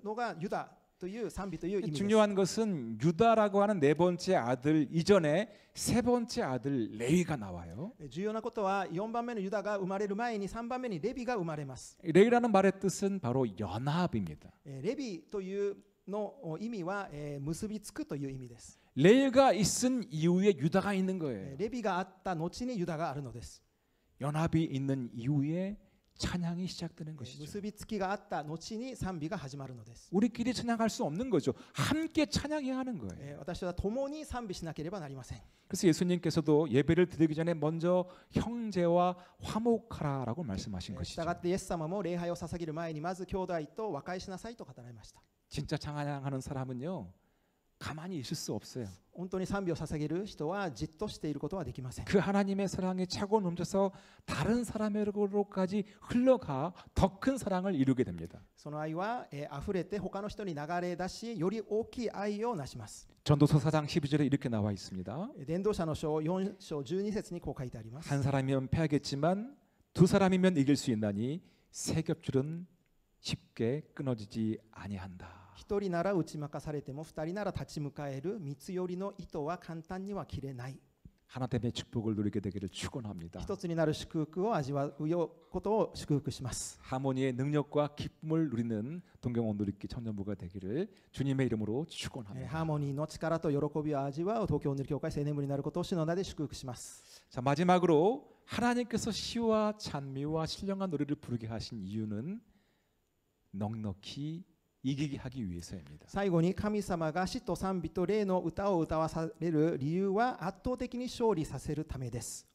のがユダという賛美という意味です。 중요한 것은 유다라고 하는 네 번째 아들 이전에 세 번째 아들 레위가 나와요. 重要なことは4番目のユダが生まれる前に3番目にレビが生まれます。 레위라는 말의 뜻은 바로 연합입니다. レビというの意味は結びつくという意味です。 레위가 있은 이후에 유다가 있는 거예요. レビがあった後にユダがあるのです。 연합이 있는 이후에 찬양이 시작되는 것이죠. 結びつきがあった後に賛美が始まるのです。 우리끼리 찬양할 수 없는 거죠. 함께 찬양해야 하는 거예요. 私は共に賛美しなければなりません。 그래서 예수님께서도 예배를 드리기 전에 먼저 형제와 화목하라라고 말씀하신 した 것이죠. がってイエス様も礼拝を捧げる前にまず兄弟と和解しなさいと語られました。 진짜 찬양하는 사람은요. 가만히 있을 수 없어요. 本当に賛美を捧げる人はじっとしていることはできません。 그 하나님의 사랑에 차고 넘쳐서 다른 사람으로까지 흘러가 더 큰 사랑을 이루게 됩니다. その愛は溢れて他の人に流れ出し、より大きい愛をなします。 전도서 4장 12절에 이렇게 나와 있습니다. 伝道者の書4章12節にこう書いてあります。 한 사람이면 패하겠지만 두 사람이면 이길 수 있나니 세 겹줄은 쉽게 끊어지지 아니한다. 一人なら打ち負かされても二人なら立ち向かえる。三つ寄りの糸は簡単には切れない。 하나님의 축복을 누리게 되기를 축원합니다. 一つになる祝福を味わうことを祝福します。 하모니의 능력과 기쁨을 누리는 동경원 누리기 청년부가 되기를 주님의 이름으로 축원합니다. ハーモニーの力と喜びを味わう東京オンヌル教会青年部になることを主の名で祝福します。 자, 마지막으로 하나님께서 시와 찬미와 신령한 노래를 부르게 하신 이유는 넉넉히 이기게 하기 위해서입니다. 最後に神様が詩と賛美と霊の歌を歌わされる理由は圧倒的に勝利させるためです。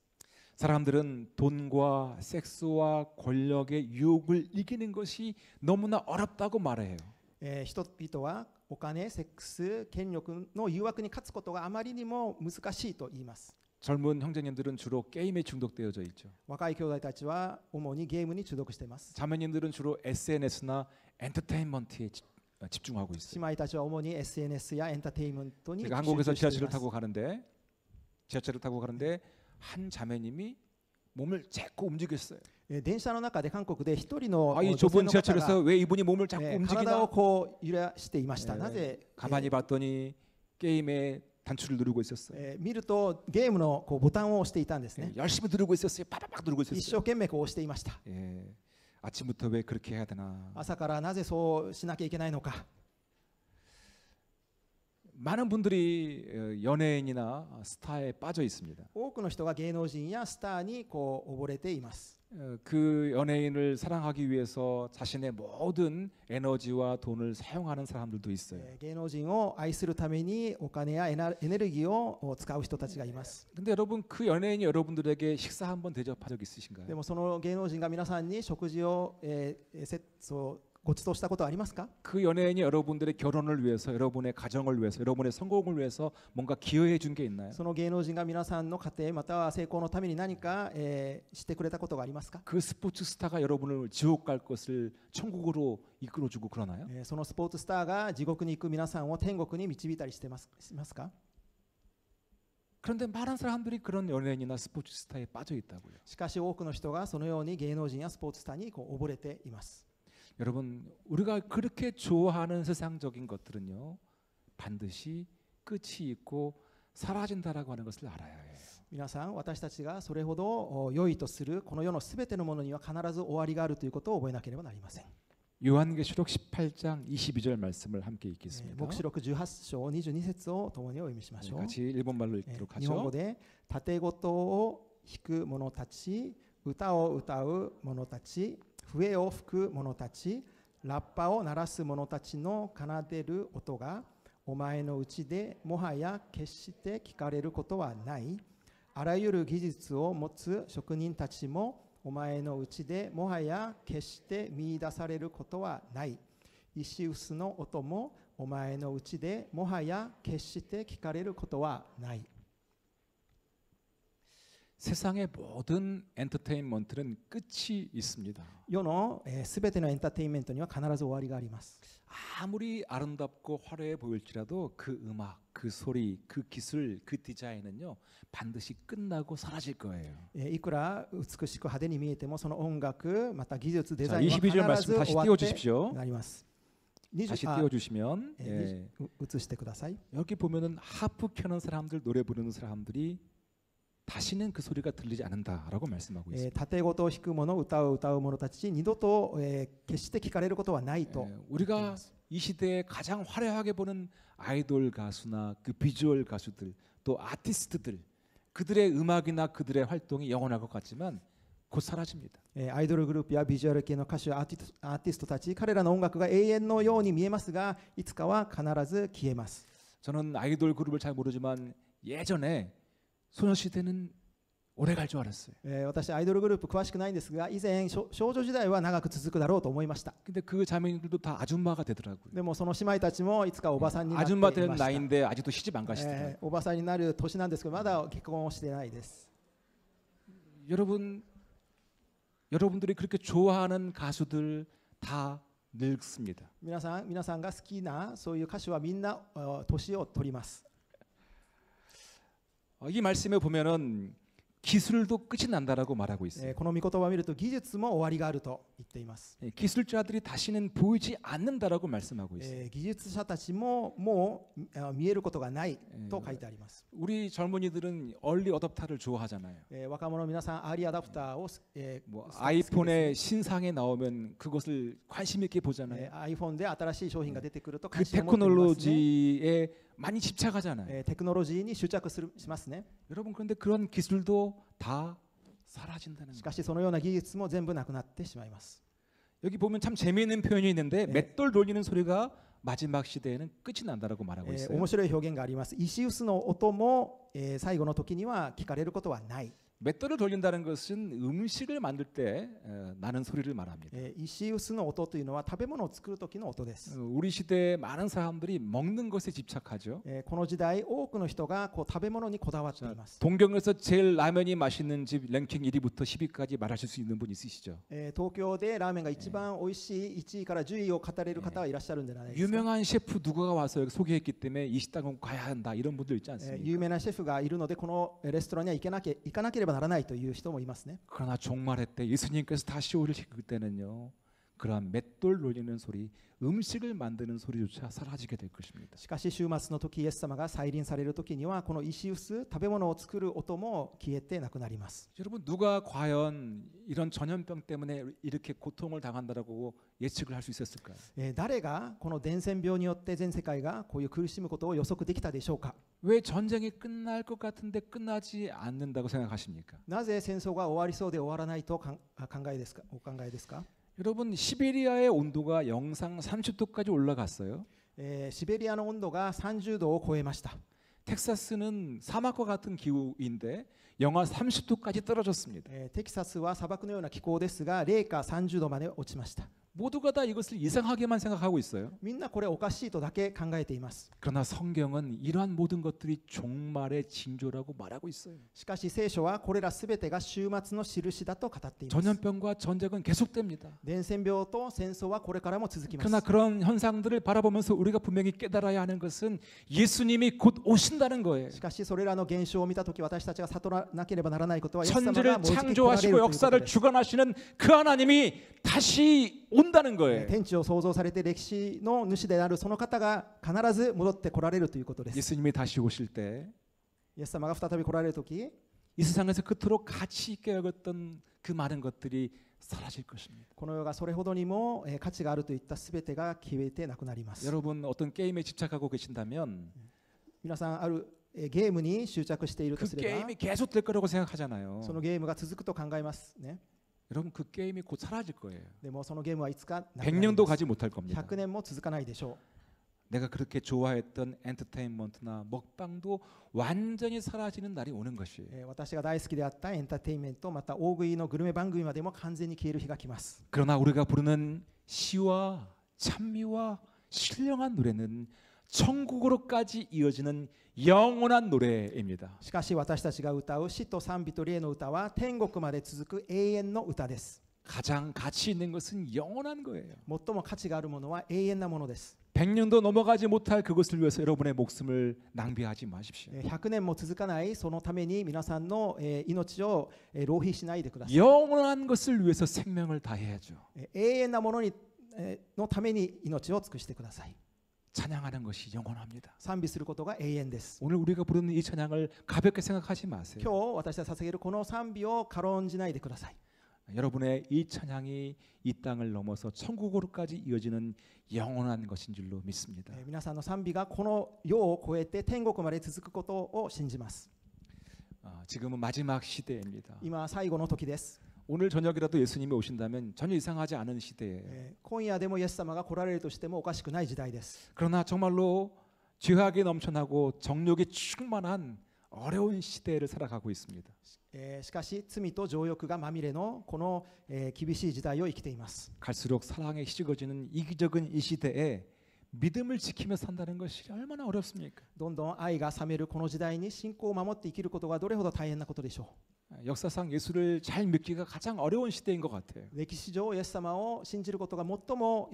사람들은 돈과 섹스와 권력의 유혹을 이기는 것이 너무나 어렵다고 말해요. 人々はお金、セックス、権力の誘惑に勝つことがあまりにも難しいと言います。 젊은 형제님들은 주로 게임에 중독되어져 있죠. 若い兄弟たちは主にゲームに中毒しています。 자매님들은 주로 SNS나 엔터테인먼트에 집중하고 姉 있어요. 妹たちは主に SNS やエンターテインメントに 제가 集 한국에서 中してい 지하철을 ます。 타고 가는데 한 자매님이 몸을 자꾸 움직였어요. 電車の中で韓国で一人の 아, 이 女性 좁은 の方 지하철에서 が 왜 이분이 몸을 자꾸 体を 움직이나? こう揺らしていました。 네. なぜ 가만히 봤더니 게임에 단추를 누르고 있었어요. 見るとゲームのこうボタンを押していたんですね。 열심히 누르고 있었어요. 빠바박 누르고 一生 있었어요. 懸命こう押していました。 예. 아침부터 왜 그렇게 해야 되나? 朝からなぜそうしなきゃいけないのか。 많은 분들이 연예인이나 스타에 빠져 있습니다. 多くの人が芸能人やスターにこう溺れています。 그 연예인을 사랑하기 위해서 자신의 모든 에너지와 돈을 사용하는 사람들도 있어요. 芸能人を愛するためにお金やエネルギーを使う人たちがいます。 근데 여러분 그 연예인이 여러분들에게 식사 한번 대접한 적 で 있으신가요? もその芸能人が皆さんに食事をご馳走したことはありますか？ 그 연예인이 여러분들의 결혼을 위해서, 여러분의 가정을 위해서, 여러분의 성공을 위해서 뭔가 기여해 준 게 있나요? その芸能人が皆さんの家庭または成功のために何かしてくれたことがありますか？ 그 스포츠 스타가 여러분을 지옥 갈 것을 천국으로 이끌어주고 그러나요? そのスポーツスターが地獄に行く皆さんを天国に導いたりしますか？ 그런데 많은 사람들이 그런 연예인이나 스포츠 스타에 빠져 있다고요. しかし多くの人がそのように芸能人やスポーツスターにこう溺れています。 여러분, 우리가 그렇게 좋아하는 세상적인 것들은요, 반드시 끝이 있고 사라진다라고 하는 것을 알아야 해요. 皆さん、私たちがそれほど良いとするこの世のすべてのものには必ず終わりがあるということを覚えなければなりません。 요한계시록 18장 22절 말씀을 함께 えー 읽겠습니다. 黙示録18章22節を共にお読みしましょう。 같이 일본말로 えー 읽도록 日本語 하죠. で盾事を弾く者たち、歌を歌う者たち、笛を吹く者たち、ラッパを鳴らす者たちの奏でる音がお前のうちでもはや決して聞かれることはない。あらゆる技術を持つ職人たちもお前のうちでもはや決して見出されることはない。石臼の音もお前のうちでもはや決して聞かれることはない。 세상의 모든 엔터테인먼트는 끝이 있습니다. 世のすべてのエンターテインメントには必ず終わりがあります。 아무리 아름답고 화려해 보일지라도 그 음악, 그 소리, 그 기술, 그 디자인은요 반드시 끝나고 사라질 거예요. いくら美しく派手に見えてもその音楽また技術デ 자, ザインは 22절 必ず 말씀 다시 終わって 띄워주십시오. なります。 다시 20 띄워주시면 예. 映してください。 여기 보면은 하프 켜는 사람들, 노래 부르는 사람들이 다시는 그 소리가 들리지 않는다라고 말씀하고 있습니다. 盾事を弾く者、歌を歌う者たち、二度と決して聞かれることはないと。 우리가 이 시대에 가장 화려하게 보는 아이돌 가수나 그 비주얼 가수들 또 아티스트들 그들의 음악이나 그들의 활동이 영원할 것 같지만 곧 사라집니다. アイドルグループやビジュアル系の歌手、アーティストたち、彼らの音楽が永遠のように見えますが、いつかは必ず消えます。 저는 아이돌 그룹을 잘 모르지만 예전에 소녀시대는 오래 갈 줄 알았어요. 私、アイドルグループ詳しくないんですが、以前、少女時代は長く続くだろうと思いました。 근데 그 자매들도 다 아줌마가 되더라고요. でもその姉妹たちもいつかおばさんになってい 아줌마 ま 된 した。 나이인데 아직도 시집 안 가시더라고요. おばさんになる年なんですけど、まだ結婚をしてないです。 여러분들이 그렇게 좋아하는 가수들 다 늙습니다. 皆さんが好きなそういう歌手はみんな年を取ります。 이 말씀에 보면은 기술도 끝이 난다라고 말하고 있어요. この御言葉を見ると技術も終わりがあると言っています。 기술자들이 다시는 보이지 않는다라고 말씀하고 있어요. 技術者たちももう見えることがないと書いてあります。 우리 젊은이들은 얼리 어댑터를 좋아하잖아요. 若者皆さんアーリーアダプターを 뭐 아이폰에 신상에 나오면 그것을 관심 있게 보잖아요. iPhone で新しい商品が出てくると 그 関心を持っていますね。 테크놀로지에 많이 집착하잖아요. テクノロジーに執着しますね。 여러분 그런데 그런 기술도 다 사라진다는 し 거예요. かしそのような技術も全部なくなってしまいます。 여기 보면 참 재미있는 표현이 있는데 맷돌 돌리는 소리가 마지막 시대에는 끝이 난다라고 말하고 있어요. 面白い表現があります。石臼の音も最後の時には聞かれることはない。 맷돌을 돌린다는 것은 음식을 만들 때 나는 소리를 말합니다. 石臼の音というのは食べ物を作る時の音です。 우리 시대에 많은 사람들이 먹는 것에 집착하죠. この時代多くの人がこう食べ物にこだわっています。 동경에서 제일 라면이 맛있는 집 랭킹 1위부터 10위까지 말하실 수 있는 분 있으시죠? 東京でラーメンが一番美味しい1位から10位を語れる方はいらっしゃるんじゃないですか。 유명한 셰프 누구가 와서 여기 소개했기 때문에 이 식당은 가야 한다 이런 분들 있지 않습니까? 有名なシェフがいるのでこのレストランには行かなければならないという人もいますね。 그러나 종말의 때 예수님께서 다시 오실 때는요. 그러한 맷돌 돌리는 소리, 음식을 만드는 소리조차 사라지게 될 것입니다. しかし終末の時イエス様が再臨される時にはこの石臼食べ物を作る音も消えてなくなります。 여러분 누가 과연 이런 전염병 때문에 이렇게 고통을 당한다라고 예측을 할 수 있었을까요? 誰がこの伝染病によって全世界がこういう苦しむことを予測できたでしょうか。 왜 전쟁이 끝날 것 같은데 끝나지 않는다고 생각하십니까? なぜ戦争が終わりそうで終わらないとお考えですか。 여러분 시베리아의 온도가 영상 30도까지 올라갔어요. シベリアの温度が30度を超えました。 텍사스는 사막과 같은 기후인데 영하 30도까지 떨어졌습니다. テキサスは砂漠のような気候ですが零下30度まで落ちました。 모두가 다 이것을 이상하게만 생각하고 있어요. みんなこれおかしいとだけ考えています。 그러나 성경은 이러한 모든 것들이 종말의 징조라고 말하고 있어요. しかし聖書はこれらすべてが終末の印だと語っています。 전염병과 전쟁은 계속됩니다. 伝染病と戦争はこれからも続きま 그러나 す。 그런 현상들을 바라보면서 우리가 분명히 깨달아야 하는 것은 예수님이 곧 오신다는 거예요. しかしそれらの現象を見たとき私たちが悟らなければならないことはイエス様が 천지를 もうじき来られるという 창조하시고 こと 역사를 です。 주관하시는 그 하나님이 다시 온다는 거예요. 天地を創造されて歴史の主であるその方が必ず戻って来られるということです。 예수님이 다시 오실 때 이 イエス様が再び来られるとき、 세상에서 그토록 가치 있게 여겼던 그 많은 것들이 사라질 것입니다. この世がそれほどにも価値があるといったすべてが消えてなくなります。 여러분 어떤 게임에 집착하고 계신다면 皆さんあるゲームに執着していると 그 すれば 게임이 계속 될 거라고 생각하잖아요. そのゲームが続くと考えますね。 여러분 그 게임이 곧 사라질 거예요. でもそのゲームはいつかなくなり 100년도 ます。 가지 못할 겁니다. 100年も続かないでしょ 내가 그렇게 좋아했던 엔터테인먼트나 먹방도 완전히 사라지는 날이 오는 것이에요. う。私が大好きであったエンターテインメント、また大食いのグルメ番組までも完全に消える日が来ます。 그러나 우리가 부르는 시와 찬미와 신령한 노래는 천국으로까지 이어지는 영원한 노래입니다. しかし私たちが歌う詩と賛美と礼の歌は天国まで続く永遠の歌です。 가장 가치 있는 것은 영원한 거예요. 最も価値があるものは永遠なものです。 100년도 넘어가지 못할 그것을 위해서 여러분의 목숨을 낭비하지 마십시오. 100年も続かないそのために皆さんの命を浪費しないでください。 영원한 것을 위해서 생명을 다해야죠. 永遠なものにのために命を尽くしてください。 찬양하는 것이 영원합니다. 賛美することが永遠です。 오늘 우리가 부르는 이 찬양을 가볍게 생각하지 마세요. 今日私たちが捧げるこの賛美を軽んじないでください。 여러분의 이 찬양이 이 땅을 넘어서 천국으로까지 이어지는 영원한 것인 줄로 믿습니다. 皆さんの賛美がこの世を超えて天国まで続くことを信じます。 지금은 마지막 시대입니다. 今最後の時です。 오늘 저녁이라도 예수님이 오신다면 전혀 이상하지 않은 시대예요. 今夜でもイエス様が来られるとしてもおかしくない時代です。 그러나 정말로 죄악이 넘쳐나고 정욕이 충만한 어려운 시대를 살아가고 있습니다. しかし罪と情欲がまみれのこの厳しい時代を生きています。 갈수록 사랑에 희죽어지는 이기적인 이 시대에 믿음을 지키며 산다는 것이 얼마나 어렵습니까? どんどん愛が冷めるこの時代に信仰を守って生きることがどれほど大変なことでしょ 역사상 예수를 잘 믿기가 가장 어려운 시대인 것 같아요. う。歴史上イエス様を信じることが最も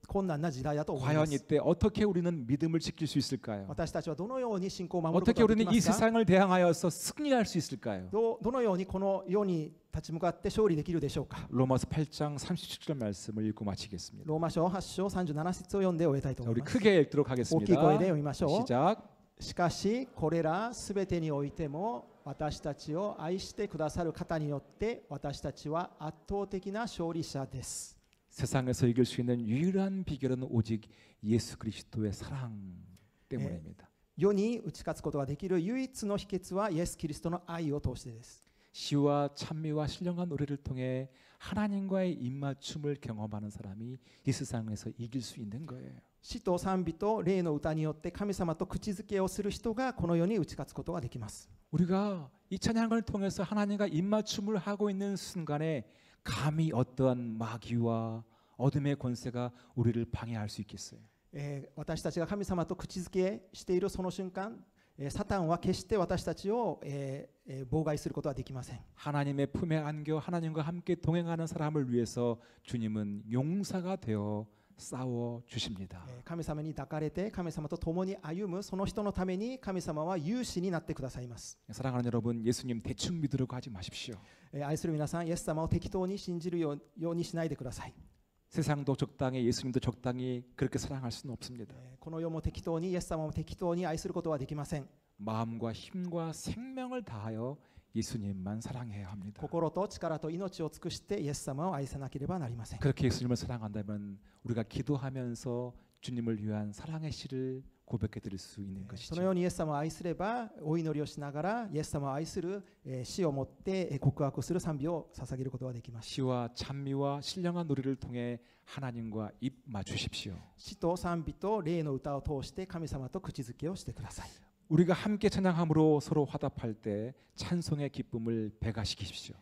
困難な時代だと思いま 과연 す。 이때 어떻게 우리는 믿음을 지킬 수 있을까요? 私たちはどのように信仰を守るこ 어떻게 とができ 우리는 ま 이 すか？ 세상을 대항하여서 승리할 수 있을까요? どのようにこの世に立ち向かって勝利できるでしょうか？ 로마서 8장 37절 말씀을 읽고 마치겠습니다. ローマ書8章37節を読んで終えたいと 자, 思い 우리 ます。 크게 읽도록 大きい 하겠습니다. 声で読みましょう。 시작. しかしこれらすべてにおいても私たちを愛してくださる方によって私たちは圧倒的な勝利者です。 세상에서 이길 수 있는 유일한 비결은 오직 예수 그리스도의 사랑 때문입니다. 世に打ち勝つことができる唯一の秘訣はイエス・キリストの愛を通してです。 시와 찬미와 신령한 노래를 통해 하나님과의 입맞춤을 경험하는 사람이 이 세상에서 이길 수 있는 거예요. 詩と賛美と霊の歌によって神様と口づけをする人がこの世に打ち勝つことができます。 우리가 이 찬양을 통해서 하나님과 입맞춤을 하고 있는 순간에 감히 어떠한 마귀와 어둠의 권세가 우리를 방해할 수 있겠어요? 私たちが神様と口づけしているその瞬間、サタンは決して私たちを妨害することはできません。 하나님의 품에 안겨 하나님과 함께 동행하는 사람을 위해서 주님은 용사가 되어 싸워 주십니다. 神様に抱かれて神様と共に歩むその人のために神様は勇士になってくださいます。 사랑하는 여러분, 예수님 대충 믿으려고 하지 마십시오. 愛する皆さん、イエス様を適当に信じるようにしないでください。 세상도 적당히 예수님도 적당히 그렇게 사랑할 수는 없습니다. この世も適当にイエス様も適当に愛することはできません。 마음과 힘과 생명을 다하여 예수님만 사랑해야 합니다. 心と力と命を尽くしてイエス様を愛さなければなりません。 그렇게 예수님을 사랑한다면 우리가 기도하면서 주님을 위한 사랑의 시를 고백해 드릴 수 있는 そのよ 것이죠. うにイエス様を愛すればお祈りをしながらイエス様を愛する死をもって告白する賛美を捧げることができます。 시와 찬미와 신령한 노래를 통해 하나님과 입 맞추십시오. 死と賛美と霊の歌を通して神様と口づけをしてください。 우리가 함께 찬양함으로 서로 화답할 때 찬송의 기쁨을 배가시키십시오.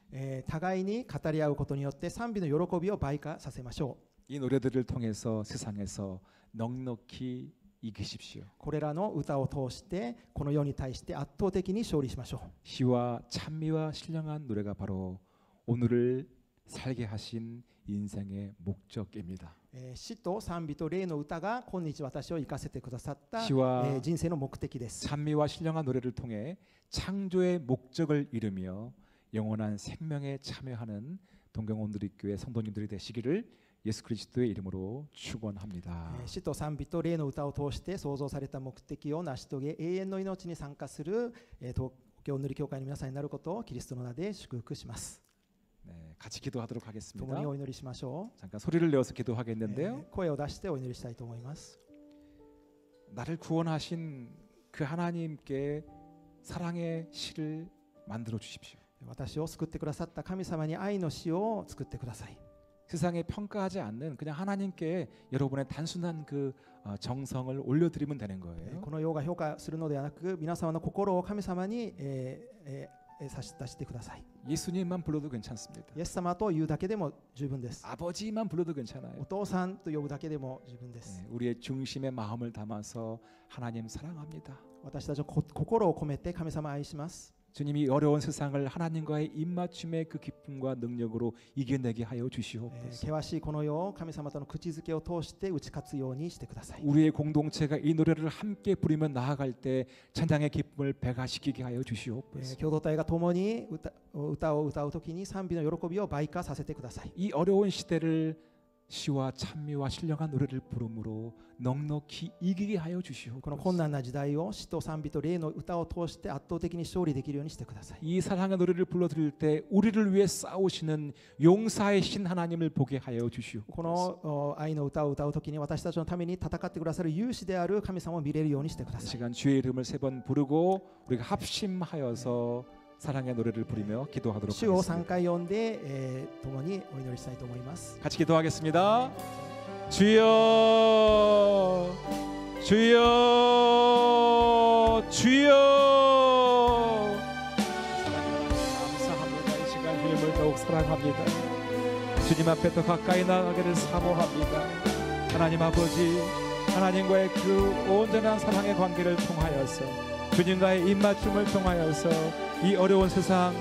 互いに語り合うことによって賛美の喜びを倍化させましょ 이 노래들을 통해서 세상에서 넉넉히 이기십시오. う。これらの歌を通してこの世に対して圧倒的に勝利しましょ 시와 찬미와 신령한 노래가 바로 오늘을 살게 하신 인생의 목적입니다. う。死と賛美と霊の歌が今日私を生かせてくださった死は人生の目的です。 찬미와 신령한 노래를 통해 창조의 목적을 이루며 영원한 생명에 참여하는 동경원누리교회 성도님들이 되시기를 예수 그리스도의 이름으로 축원합니다. 死と賛美と霊の歌を通して創造された目的を成し遂げ永遠の命に参加する東京塗り教会の皆さんになることをキリストの名で祝福します。 네, 같이 기도하도록 共に 하겠습니다. お祈りしましょ 잠깐 소리를 내어서 う、 기도하겠는데요. 声を出してお祈りしたいと思います。 나를 구원하신 그 하나님께 사랑의 시를 만들어 주십시오. 私を救ってくださった神様に愛の詩を作ってください。 세상에 평가하지 않는 그냥 하나님께 여러분의 단순한 그 정성을 올려드리면 되는 거예요. この世が評価するのではなく、皆様の心を神様に差し出してください。 예수님만 불러도 괜찮습니다. イエス様と言うだけでも十分です。 아버지만 불러도 お 괜찮아요. 父さんと呼ぶだけでも十分で 네, す。 우리의 중심의 마음을 담아서 하나님 사랑합니다. 私たちの心を込めて神様を愛します。 주님이 어려운 세상을 하나님과의 입맞춤의 그 기쁨과 능력으로 이겨내게 하여 険 주시옵소서. しいこの世を神様との口づけを通して打ち勝つようにしてください。 우리의 공동체가 이 노래를 함께 부르며 나아갈 때 찬양의 기쁨을 배가시키게 하여 주시옵소서. 共同体が共に歌を歌うときに賛美の喜びを倍化させてください。 이 어려운 시대를 시와 찬미와 신령한 노래를 부름으로 넉넉히 이기게 하여 この 주시옵소서. 困難な時代を詩と賛美と霊の歌を通して圧倒的に勝利できるようにしてください。 이 사랑의 노래를 불러드릴 때 우리를 위해 싸우시는 용사의 신 하나님을 보게 하여 こ 주시옵소서. の愛の歌を歌うときに私たちのために戦ってくださる勇士である神様を見れるようにしてくだ 이 さい。 시간 주의 이름을 3번 부르고 우리가 합심하여서 사랑의 노래를 부르며 기도하도록 主を 하겠습니다. 3回呼んで、共にお祈りしたいと思います。 같이 기도하겠습니다. 주여, 주여, 주여. 감사합니다. 이 시간 주님을 더욱 사랑합니다. 주님 앞에 더 가까이 나가기를 사모합니다. 하나님 아버지, 하나님과의 그 온전한 사랑의 관계를 통하여서 주님과의 입맞춤을 통하여서 이 어려운 세상,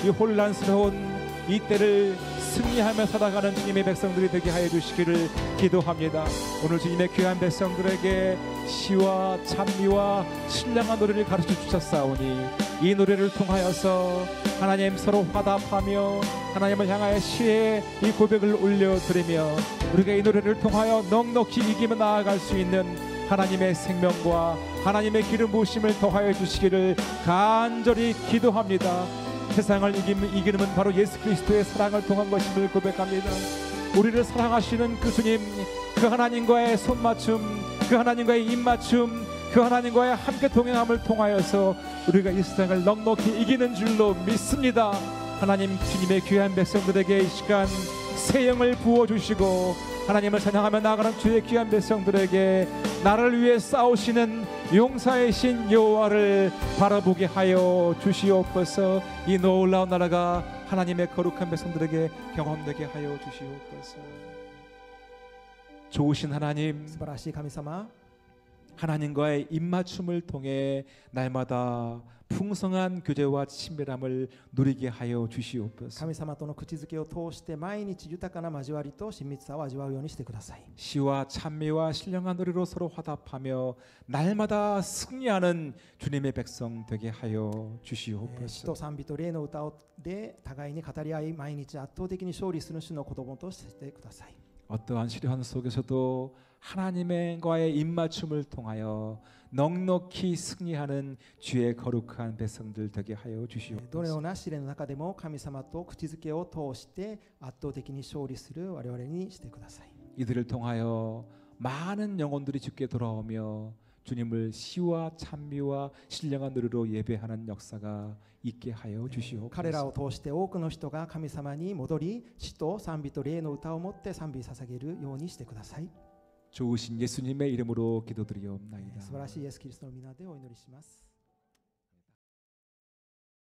이 혼란스러운 이 때를 승리하며 살아가는 주님의 백성들이 되게 하여 주시기를 기도합니다. 오늘 주님의 귀한 백성들에게 시와 찬미와 신령한 노래를 가르쳐 주셨사오니 이 노래를 통하여서 하나님 서로 화답하며 하나님을 향하여 시의 이 고백을 올려드리며 우리가 이 노래를 통하여 넉넉히 이기며 나아갈 수 있는 하나님의 생명과 하나님의 기름 부으심을 더하여 주시기를 간절히 기도합니다. 세상을 이기는 바로 예수 그리스도의 사랑을 통한 것임을 고백합니다. 우리를 사랑하시는 그 주님, 그 하나님과의 손맞춤, 그 하나님과의 입맞춤, 그 하나님과의 함께 동행함을 통하여서 우리가 이 세상을 넉넉히 이기는 줄로 믿습니다. 하나님 주님의 귀한 백성들에게 이 시간 새 영을 부어주시고 하나님을 찬양하며 나아가는 주의 귀한 백성들에게 나를 위해 싸우시는 용사의 신 여호와를 바라보게 하여 주시옵소서. 이 놀라운 나라가 하나님의 거룩한 백성들에게 경험되게 하여 주시옵소서. 좋으신 하나님, 素晴らしい神様、 하나님과의 입맞춤을 통해 날마다 풍성한 교제와 친밀함을 누리게 하여 주시옵소서. 神様との口づけを通して毎日豊かな交わりと親密さを味わうようにしてください。 시와 찬미와 신령한 노래로 서로 화답하며 날마다 승리하는 주님의 백성 되게 하여 詩と 주시옵소서. 賛美と霊の歌で互いに語り合い毎日圧倒的に勝利する主の子供としてください。 어떠한 시련 속에서도 하나님과의 입맞춤을 통하여 넉넉히 승리하는 주의 거룩한 백성들 되게 하여 どのよ 주시옵소서. うな試練の中でも神様と口づけを通して圧倒的に勝利する我々にしてください。 이들을 통하여 많은 영혼들이 주께 돌아오며 주님을 시와 찬미와 신령한 노래로 예배하는 역사가 있게 하여 彼ら 주시옵소서. を通して多くの人が神様に戻り、詩と賛美と霊の歌をもって賛美捧げるようにしてください。 좋으신 예수님의 이름으로 기도드리옵나이다. 素晴らしいイエス・キリストの皆でお祈りします。